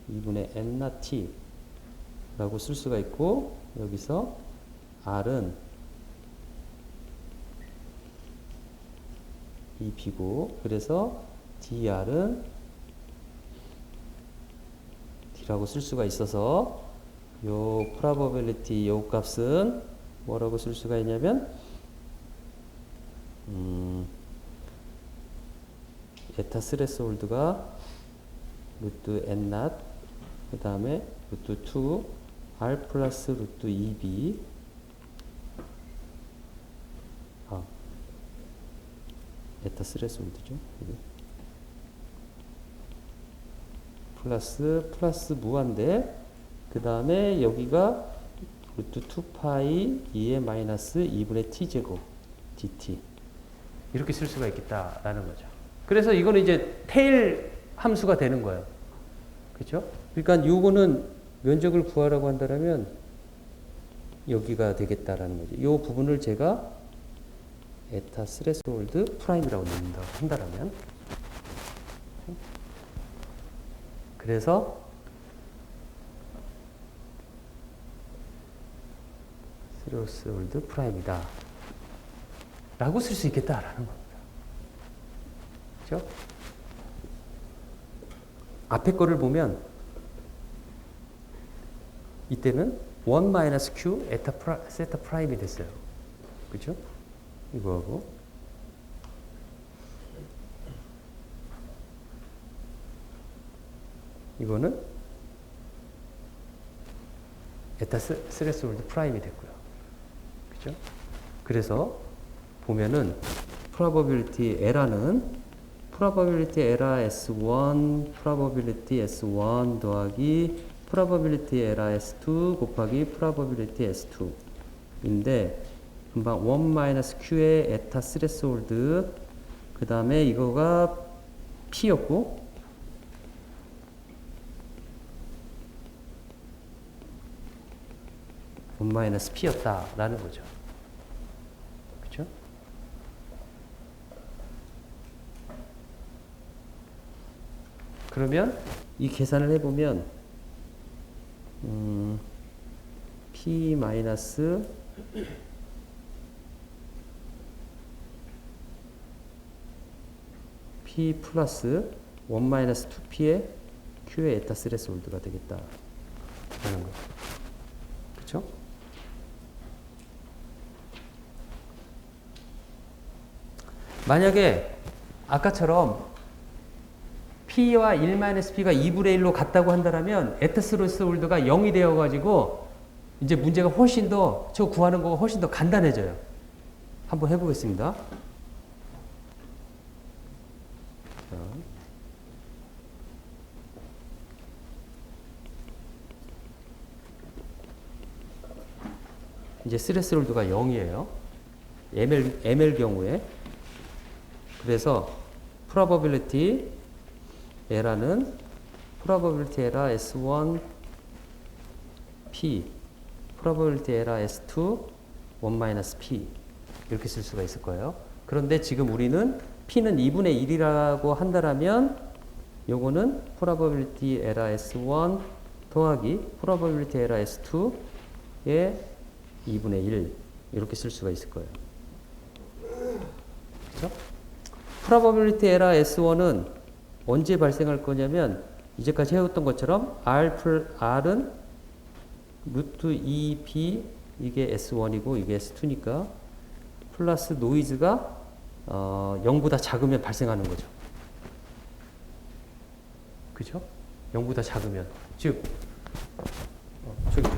2분의 n not t 라고 쓸 수가 있고 여기서 r은 2b고 그래서 dr은 d라고 쓸 수가 있어서 요 probability 요 값은 뭐라고 쓸 수가 있냐면 에타 스레스홀드가 루트 n not 그 다음에 루트 2 r 플러스 루트 2b 에타 스레스홀드죠. 플러스 무한대 그 다음에 여기가 루트 2파이 2의 마이너스 2분의 t제곱 dt 이렇게 쓸 수가 있겠다라는 거죠. 그래서 이거는 이제 테일 함수가 되는 거예요. 그렇죠? 그러니까 요거는 면적을 구하라고 한다면 여기가 되겠다라는 거죠. 이 부분을 제가 에타 스레스홀드 프라임이라고 넣는다고 한다면 그래서 스레스홀드 프라임이다 라고 쓸 수 있겠다라는 겁니다. 그렇죠? 앞에 거를 보면 이때는 1-q 세타 프라임이 됐어요. 그렇죠? 이거하고 이거는 에타 스레스홀드 프라임이 됐고요. 그렇죠? 그래서 보면은 probability 에라는 probability 에라 S1 probability S1 더하기 probability 에라 S2 곱하기 probability S2인데 금방 1-q의 에타 스레스홀드 그 다음에 이거가 p였고 p였다라는 거죠. 그렇죠? 그러면 이 계산을 해보면 p 마이너스 p 플러스 1-2p의 q의 에타 스레스홀드가 되겠다라는 거. 그렇죠? 만약에 아까처럼 P와 1-P가 2분의 1로 같다고 한다면 에타 스레스홀드가 0이 되어가지고 이제 문제가 훨씬 더 저 구하는 거가 훨씬 더 간단해져요. 한번 해보겠습니다. 이제 스레스홀드가 0이에요. ML 경우에. 그래서 probability 에라는 probability 에라 S1 P probability 에라 S2 1-P 이렇게 쓸 수가 있을 거예요. 그런데 지금 우리는 P는 2분의 1이라고 한다면 요거는 probability 에라 S1 더하기 probability 에라 S2의 2분의 1 이렇게 쓸 수가 있을 거예요. 그렇죠? probability 에라 S1은 언제 발생할 거냐면 이제까지 해왔던 것처럼 R은 루트 2B 이게 S1이고 이게 S2니까 플러스 노이즈가 0보다 작으면 발생하는 거죠. 그죠? 0보다 작으면. 즉, 저기.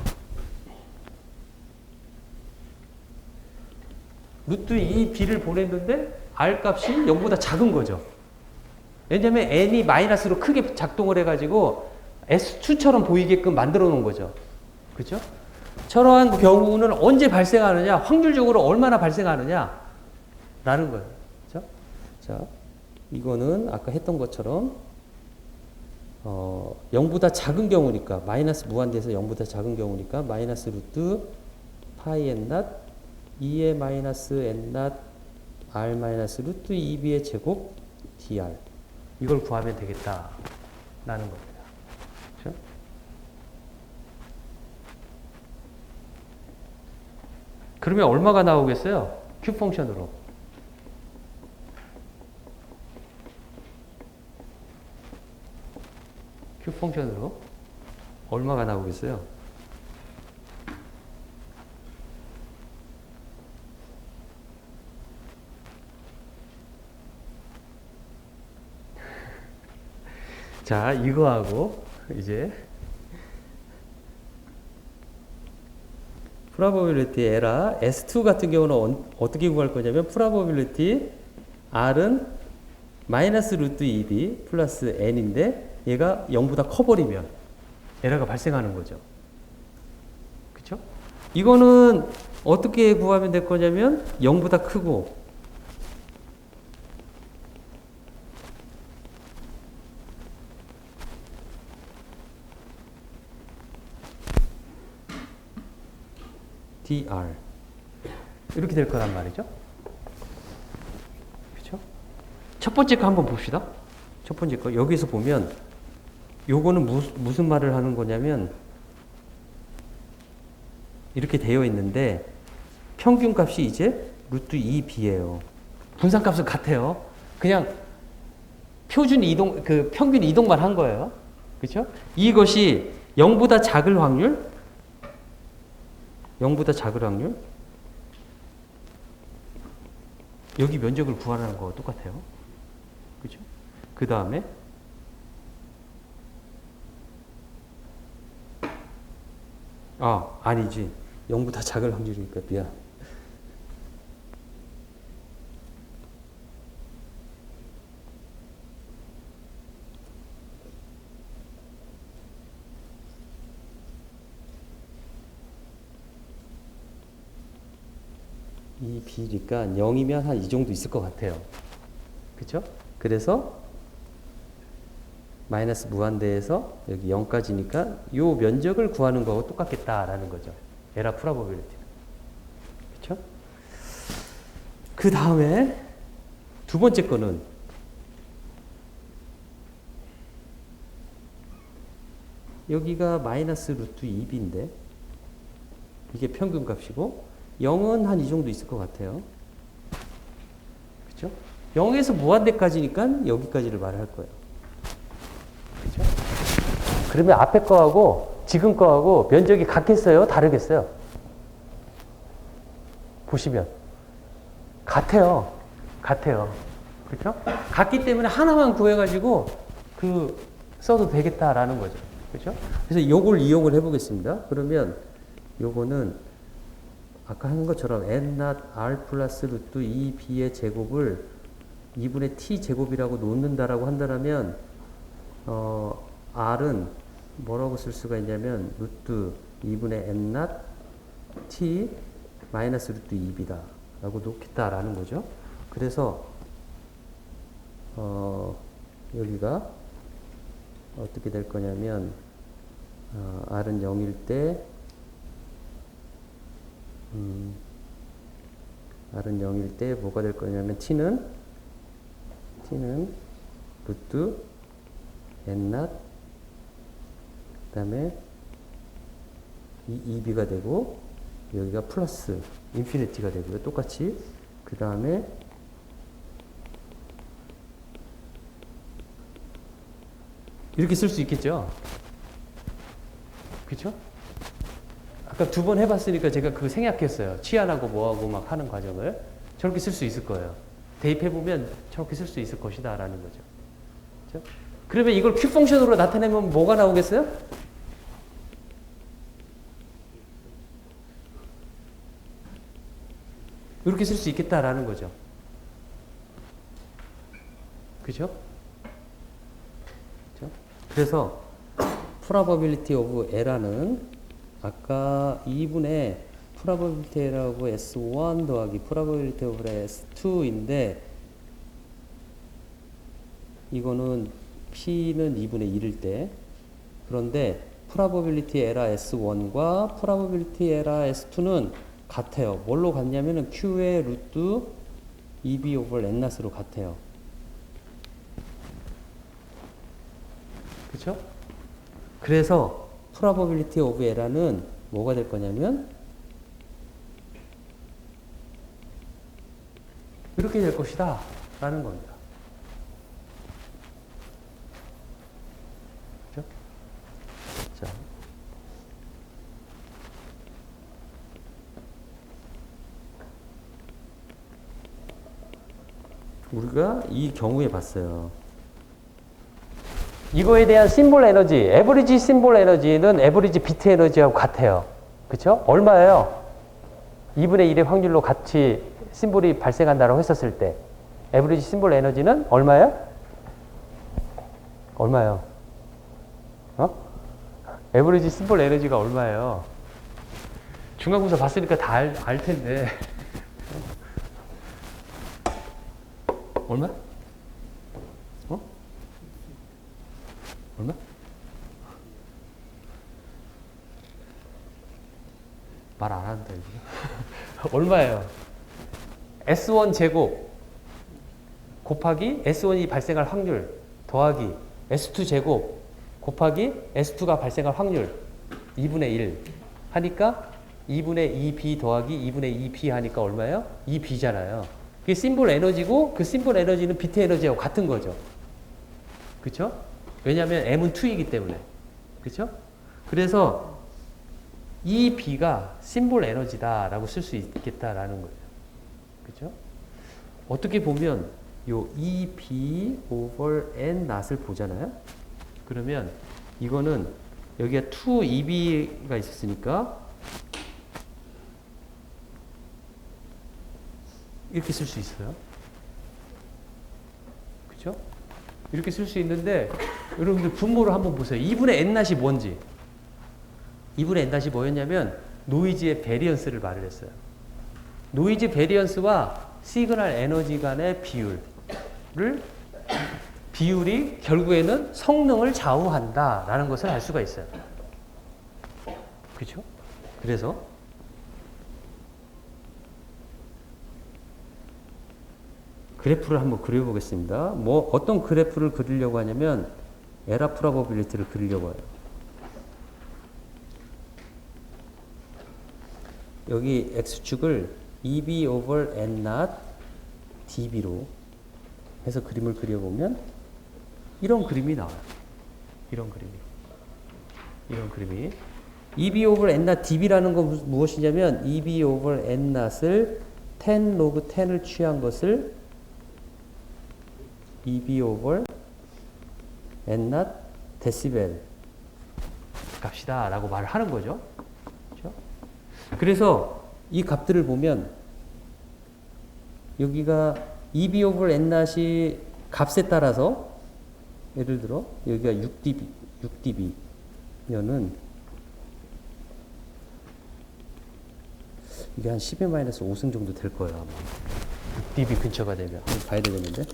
루트 2B를 보냈는데 R 값이 0보다 작은 거죠. 왜냐면 n이 마이너스로 크게 작동을 해가지고 S2처럼 보이게끔 만들어 놓은 거죠. 그죠? 저러한 경우는 언제 발생하느냐, 확률적으로 얼마나 발생하느냐, 라는 거예요. 그죠? 자, 이거는 아까 했던 것처럼, 0보다 작은 경우니까, 마이너스 무한대에서 0보다 작은 경우니까, 마이너스 루트 파이 n 낫 2의 마이너스 n 낫 r 마이너스 루트 2b의 제곱 dr. 이걸 구하면 되겠다. 라는 겁니다. 그렇죠? 그러면 얼마가 나오겠어요? q 펑션으로. q 펑션으로 얼마가 나오겠어요? 자, 이거하고 이제 프로바빌리티 에라 S2 같은 경우는 어떻게 구할 거냐면 프로바빌리티 R은 마이너스 루트 2B 플러스 N인데 얘가 0보다 커버리면 에러가 발생하는 거죠. 그쵸? 이거는 어떻게 구하면 될 거냐면 0보다 크고 dr 이렇게 될 거란 말이죠. 그렇죠? 첫 번째 거 한번 봅시다. 첫 번째 거 여기서 보면 요거는 무슨 말을 하는 거냐면 이렇게 되어 있는데 평균 값이 이제 루트 2b예요. 분산 값은 같아요. 그냥 표준 이동 그 평균 이동만 한 거예요. 그렇죠? 이것이 0보다 작을 확률 0보다 작을 확률 여기 면적을 구하라는 거와 똑같아요. 그죠? 그 다음에 아니지 0보다 작을 확률이니까 미안. 이 b니까 0이면 한 이 정도 있을 것 같아요. 그쵸? 그래서 마이너스 무한대에서 여기 0까지니까 요 면적을 구하는 거하고 똑같겠다라는 거죠. 에라 프로바빌리티는. 그쵸? 그 다음에 두 번째 거는 여기가 마이너스 루트 2b인데 이게 평균 값이고 0은 한 이 정도 있을 것 같아요. 그렇죠? 0에서 무한대까지니까 여기까지를 말할 거예요. 그렇죠? 그러면 앞에 거하고 지금 거하고 면적이 같겠어요? 다르겠어요? 보시면 같아요. 같아요. 그렇죠? 같기 때문에 하나만 구해가지고 써도 되겠다라는 거죠. 그렇죠? 그래서 요걸 이용을 해보겠습니다. 그러면 요거는 아까 한 것처럼 n not r 플러스 루트 2b의 제곱을 2분의 t 제곱이라고 놓는다라고 한다면 r은 뭐라고 쓸 수가 있냐면 루트 2분의 n not t 마이너스 루트 2b다 라고 놓겠다라는 거죠. 그래서 여기가 어떻게 될 거냐면 r은 0일 때 r은 0일 때 뭐가 될 거냐면 t는 루트 n not 그 다음에 이 2b가 되고 여기가 플러스 인피니티가 되고요. 똑같이 그 다음에 이렇게 쓸 수 있겠죠? 그쵸? 아까 2번 해봤으니까 제가 그거 생략했어요. 치환하고 뭐하고 막 하는 과정을. 저렇게 쓸 수 있을 거예요. 대입해보면 저렇게 쓸 수 있을 것이다 라는 거죠. 그쵸? 그러면 이걸 q 펑션으로 나타내면 뭐가 나오겠어요? 이렇게 쓸 수 있겠다라는 거죠. 그죠? 그죠? 그래서 probability of error는 아까 2분의 probability error하고 S1 더하기 probability of S2인데 이거는 P는 2분의 1일 때 그런데 probability error S1과 probability error S2는 같아요. 뭘로 같냐면은 Q의 루트 2B over N 낫으로 같아요. 그쵸? 그래서 probability of error는 뭐가 될 거냐면 이렇게 될 것이다 라는 겁니다. 그죠? 자. 우리가 이 경우에 봤어요. 이거에 대한 심볼 에너지, 에버리지 심볼 에너지는 에버리지 비트 에너지하고 같아요. 그쵸? 얼마예요? 2분의 1의 확률로 같이 심볼이 발생한다고 했었을 때 에버리지 심볼 에너지는 얼마예요? 얼마예요? 에버리지 심볼 에너지가 얼마예요? 중간고사 봤으니까 다 알 텐데 얼마? 얼마? 말 안 한다, 이거. 얼마예요? S1 제곱 곱하기 S1이 발생할 확률 더하기 S2 제곱 곱하기 S2가 발생할 확률 2분의 1 하니까 2분의 2B 더하기 2분의 2P 하니까 얼마예요? 2B잖아요. 그게 심볼 에너지고 그 심볼 에너지는 비트 에너지하고 같은 거죠. 그쵸? 왜냐하면 M은 2이기 때문에. 그쵸? 그래서 이 B가 심볼 에너지다라고 쓸 수 있겠다라는 거예요. 그쵸? 어떻게 보면 요 EB over N 낫을 보잖아요. 그러면 이거는 여기가 2EB가 있었으니까 이렇게 쓸 수 있어요. 그쵸? 이렇게 쓸 수 있는데 여러분들 분모를 한번 보세요. 2분의 N-이 뭔지. 2분의 N-이 뭐였냐면 노이즈의 베리언스를 말을 했어요. 노이즈 베리언스와 시그널 에너지 간의 비율이 결국에는 성능을 좌우한다라는 것을 알 수가 있어요. 그렇죠? 그래서 그래프를 한번 그려보겠습니다. 뭐 어떤 그래프를 그리려고 하냐면 에러 프로버빌리티를 그리려고 해요. 여기 x축을 EB over N not dB로 해서 그림을 그려보면 이런 그림이 나와요. 이런 그림이. EB over N not dB라는 건 무엇이냐면 EB over N not을 10 log 10을 취한 것을 EB over N not 데시벨 값이다 라고 말을 하는 거죠. 그렇죠? 그래서 이 값들을 보면 여기가 EB over N not이 값에 따라서 예를 들어 여기가 6dB면은 이게 한 10의 마이너스 5승 정도 될 거예요. 아마 6dB 근처가 되면 한번 봐야 되겠는데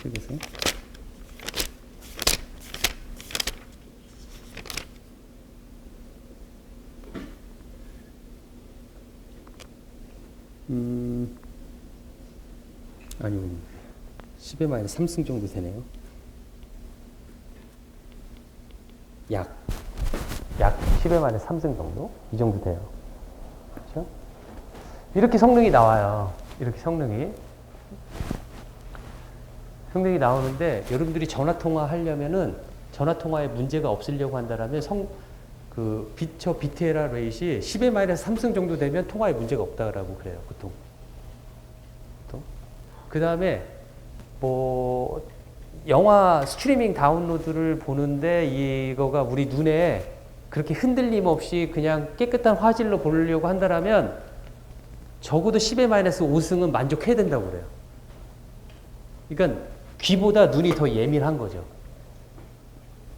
책에서 아니요 10의 마이너스 3승 정도 되네요. 약 10의 마이너스 3승 정도? 이 정도 돼요. 그렇죠? 이렇게 성능이 나와요. 이렇게 성능이. 성능이 나오는데 여러분들이 전화 통화 하려면은 전화 통화에 문제가 없으려고 한다라면 그 비트 에러 레이시 10-3승 정도 되면 통화에 문제가 없다라고 그래요, 보통. 그 다음에 뭐 영화 스트리밍 다운로드를 보는데 이거가 우리 눈에 그렇게 흔들림 없이 그냥 깨끗한 화질로 보려고 한다라면 적어도 10-5승은 만족해야 된다고 그래요. 그러니까 귀보다 눈이 더 예민한 거죠.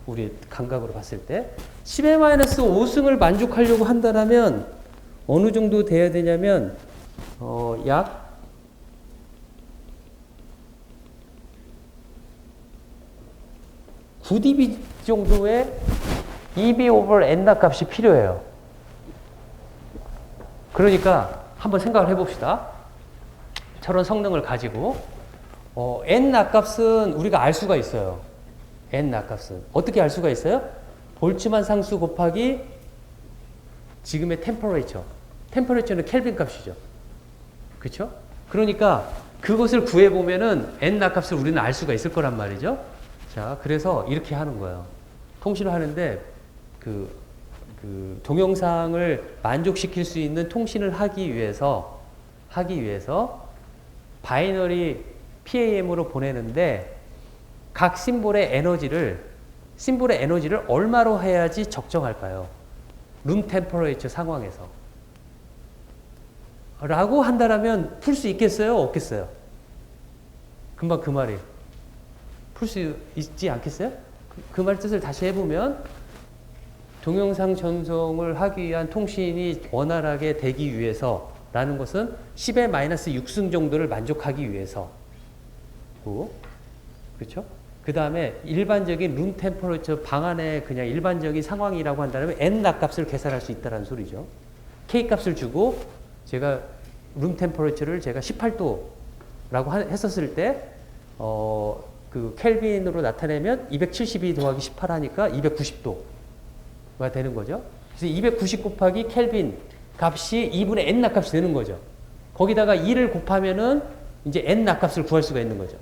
우리 감각으로 봤을 때 10-5승을 만족하려고 한다라면 어느 정도 돼야 되냐면 약 9dB 정도의 EB over N나 값이 필요해요. 그러니까 한번 생각을 해봅시다. 저런 성능을 가지고 N나 값은 우리가 알 수가 있어요. N나 값은 어떻게 알 수가 있어요? 볼츠만 상수 곱하기 지금의 템퍼레이처는 켈빈 값이죠. 그렇죠? 그러니까 그것을 구해보면은 N나 값을 우리는 알 수가 있을 거란 말이죠. 자, 그래서 이렇게 하는 거예요. 통신을 하는데 그 동영상을 만족시킬 수 있는 통신을 하기 위해서 바이너리 PAM으로 보내는데 각 심볼의 에너지를 얼마로 해야지 적정할까요? 룸 템퍼레이처 상황에서. 라고 한다라면 풀 수 있겠어요? 없겠어요? 금방 그 말이에요. 풀 수 있지 않겠어요? 그 말 뜻을 다시 해보면 동영상 전송을 하기 위한 통신이 원활하게 되기 위해서라는 것은 10-6승 정도를 만족하기 위해서. 그렇죠? 그 다음에 일반적인 룸 템퍼레이처 방 안에 그냥 일반적인 상황이라고 한다면 N나 값을 계산할 수 있다는 소리죠. K 값을 주고 제가 룸 템퍼레이처를 제가 18도라고 했었을 때 그 켈빈으로 나타내면 272 더하기 18 하니까 290도가 되는 거죠. 그래서 290 곱하기 켈빈 값이 2분의 N나 값이 되는 거죠. 거기다가 2를 곱하면은 이제 N나 값을 구할 수가 있는 거죠.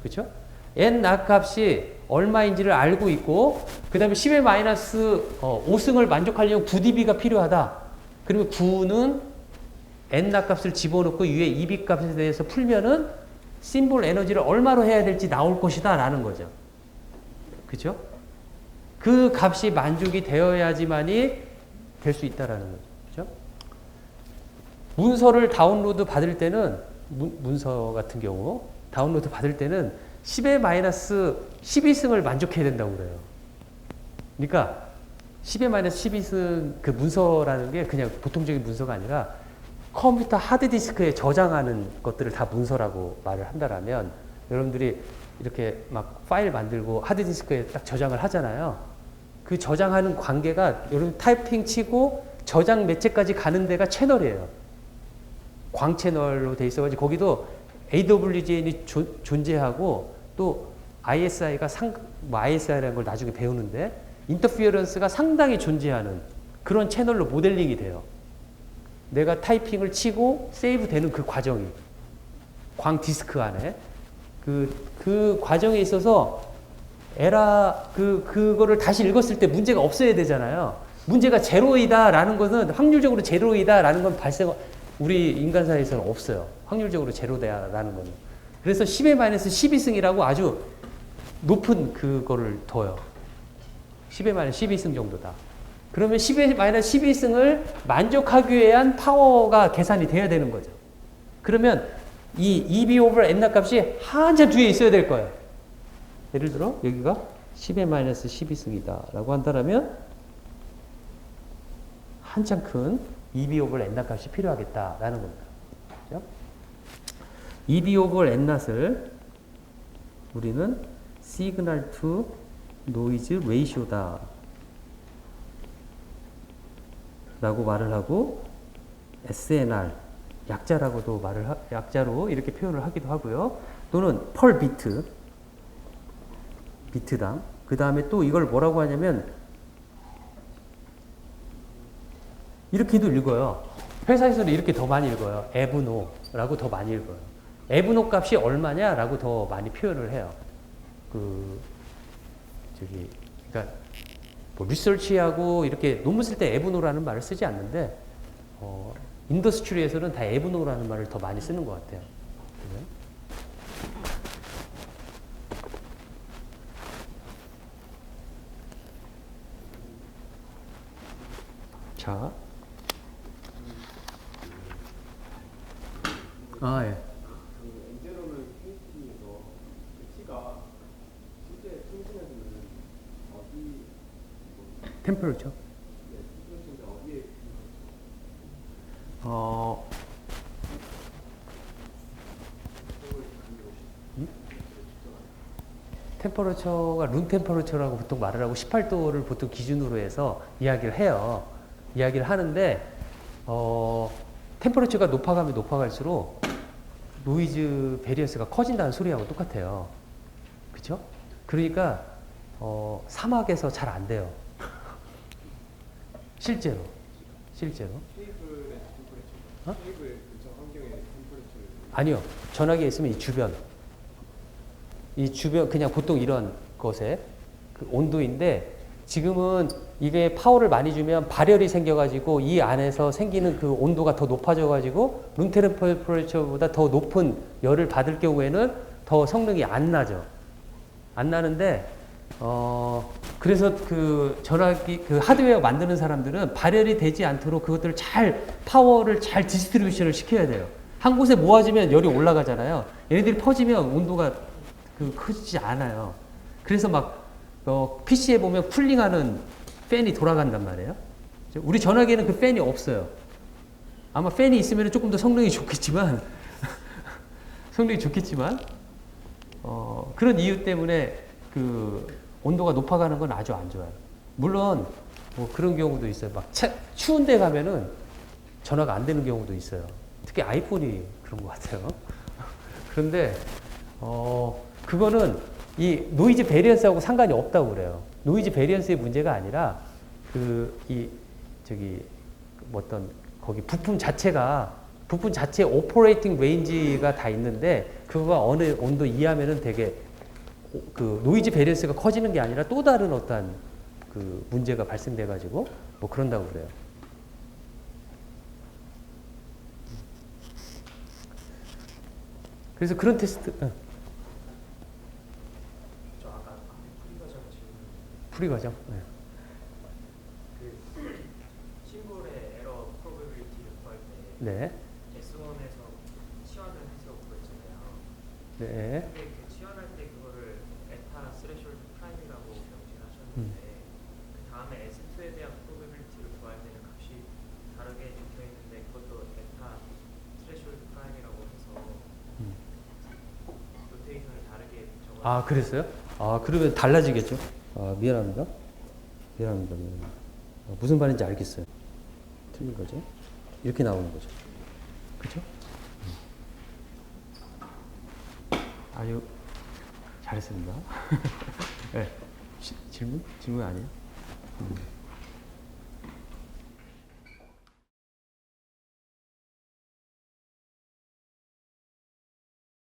그렇죠? N나 값이 얼마인지를 알고 있고 그 다음에 10-5승을 만족하려면 9dB가 필요하다. 그러면 9는 N나 값을 집어넣고 위에 EB 값에 대해서 풀면은 심볼 에너지를 얼마로 해야 될지 나올 것이다 라는 거죠. 그죠? 그 값이 만족이 되어야지만이 될 수 있다라는 거죠. 그죠? 문서를 다운로드 받을 때는 문서 같은 경우 다운로드 받을 때는 10-12승을 만족해야 된다고 그래요. 그러니까 10-12승 그 문서라는 게 그냥 보통적인 문서가 아니라 컴퓨터 하드디스크에 저장하는 것들을 다 문서라고 말을 한다라면 여러분들이 이렇게 막 파일 만들고 하드디스크에 딱 저장을 하잖아요. 그 저장하는 관계가 여러분 타이핑 치고 저장 매체까지 가는 데가 채널이에요. 광 채널로 돼 있어가지고 거기도 AWGN이 존재하고 또 ISI가 ISI라는 걸 나중에 배우는데 인터피어런스가 상당히 존재하는 그런 채널로 모델링이 돼요. 내가 타이핑을 치고 세이브 되는 그 과정이 광 디스크 안에 그 과정에 있어서 그거를 다시 읽었을 때 문제가 없어야 되잖아요. 문제가 제로이다라는 것은 확률적으로 제로이다라는 건 우리 인간사에서는 없어요. 확률적으로 제로다라는 거는. 그래서 10-12승이라고 아주 높은 그거를 둬요. 10-12승 정도다. 그러면 10-12승을 만족하기 위한 파워가 계산이 돼야 되는 거죠. 그러면 이 EB over N나 값이 한참 뒤에 있어야 될 거예요. 예를 들어 여기가 10-12승이다 라고 한다면 한참 큰 EB over N나 값이 필요하겠다라는 겁니다. 그렇죠? EB over N낫을 우리는 시그널 투 노이즈 레이쇼다 라고 말을 하고 SNR 약자라고도 약자로 이렇게 표현을 하기도 하고요. 또는 펄 비트당. 그 다음에 또 이걸 뭐라고 하냐면 이렇게도 읽어요. 회사에서는 이렇게 더 많이 읽어요. 에브노라고 더 많이 읽어요. 에브노 값이 얼마냐라고 더 많이 표현을 해요. 그러니까 뭐 리서치하고 이렇게 논문 쓸 때 에브노라는 말을 쓰지 않는데 인더스트리에서는 다 에브노라는 말을 더 많이 쓰는 것 같아요. 그죠? 자, 예. 엔제로는 케이스에서 T가 실제 통신에서는 어디 템퍼레처. 템퍼레처인데 어디에 템퍼러처가 룸 템퍼러처라고 보통 말을 하고 18도를 보통 기준으로 해서 이야기를 해요. 이야기를 하는데 템퍼러처가 높아가면 높아갈수록 노이즈 베리어스가 커진다는 소리하고 똑같아요. 그렇죠? 그러니까 사막에서 잘 안 돼요. 실제로. 케이블의 템퍼레처, 케이블 근처 환경의 템퍼레처를 아니요. 전화기에 있으면 이 주변 그냥 보통 이런 것에 그 온도인데 지금은 이게 파워를 많이 주면 발열이 생겨가지고 이 안에서 생기는 그 온도가 더 높아져가지고 룸 템퍼레처보다 더 높은 열을 받을 경우에는 더 성능이 안 나죠. 안 나는데 그래서 그 전화기 그 하드웨어 만드는 사람들은 발열이 되지 않도록 그것들을 파워를 잘 디스트리뷰션을 시켜야 돼요. 한 곳에 모아지면 열이 올라가잖아요. 얘네들이 퍼지면 온도가 커지지 않아요. 그래서 막 PC에 보면 쿨링하는 팬이 돌아간단 말이에요. 우리 전화기에는 그 팬이 없어요. 아마 팬이 있으면 조금 더 성능이 좋겠지만 그런 이유 때문에 그 온도가 높아가는 건 아주 안 좋아요. 물론 뭐 그런 경우도 있어요. 막 추운 데 가면은 전화가 안 되는 경우도 있어요. 특히 아이폰이 그런 것 같아요. 그런데 그거는 이 노이즈 베리언스하고 상관이 없다고 그래요. 노이즈 베리언스의 문제가 아니라 거기 부품 자체 오퍼레이팅 레인지가 다 있는데 그거가 어느 온도 이하면은 되게 그 노이즈 베리언스가 커지는 게 아니라 또 다른 어떤 그 문제가 발생돼 가지고 뭐 그런다고 그래요. 그래서 그런 테스트. 저 아까 프리과정 질문 프리과정. 네. 그 심볼의 에러 프로베빌리티를 구할 때 네. S1에서 치환을 해서 구했잖아요. 네. 근데 그 치환할 때 그거를 에타 스레숄드 프라임이라고 명시하셨는데 그 다음에 S2에 대한 프로베빌리티를 구할 때는 값이 다르게 적혀 있는데 그것도 에타 스레숄드 프라임이라고 해서 로테이션을 다르게 적어. 그랬어요? 그러면 달라지겠죠? 미안합니다. 무슨 말인지 알겠어요. 틀린 거죠? 이렇게 나오는 거죠. 그죠? 아유, 잘했습니다. 네. 질문? 질문 아니에요?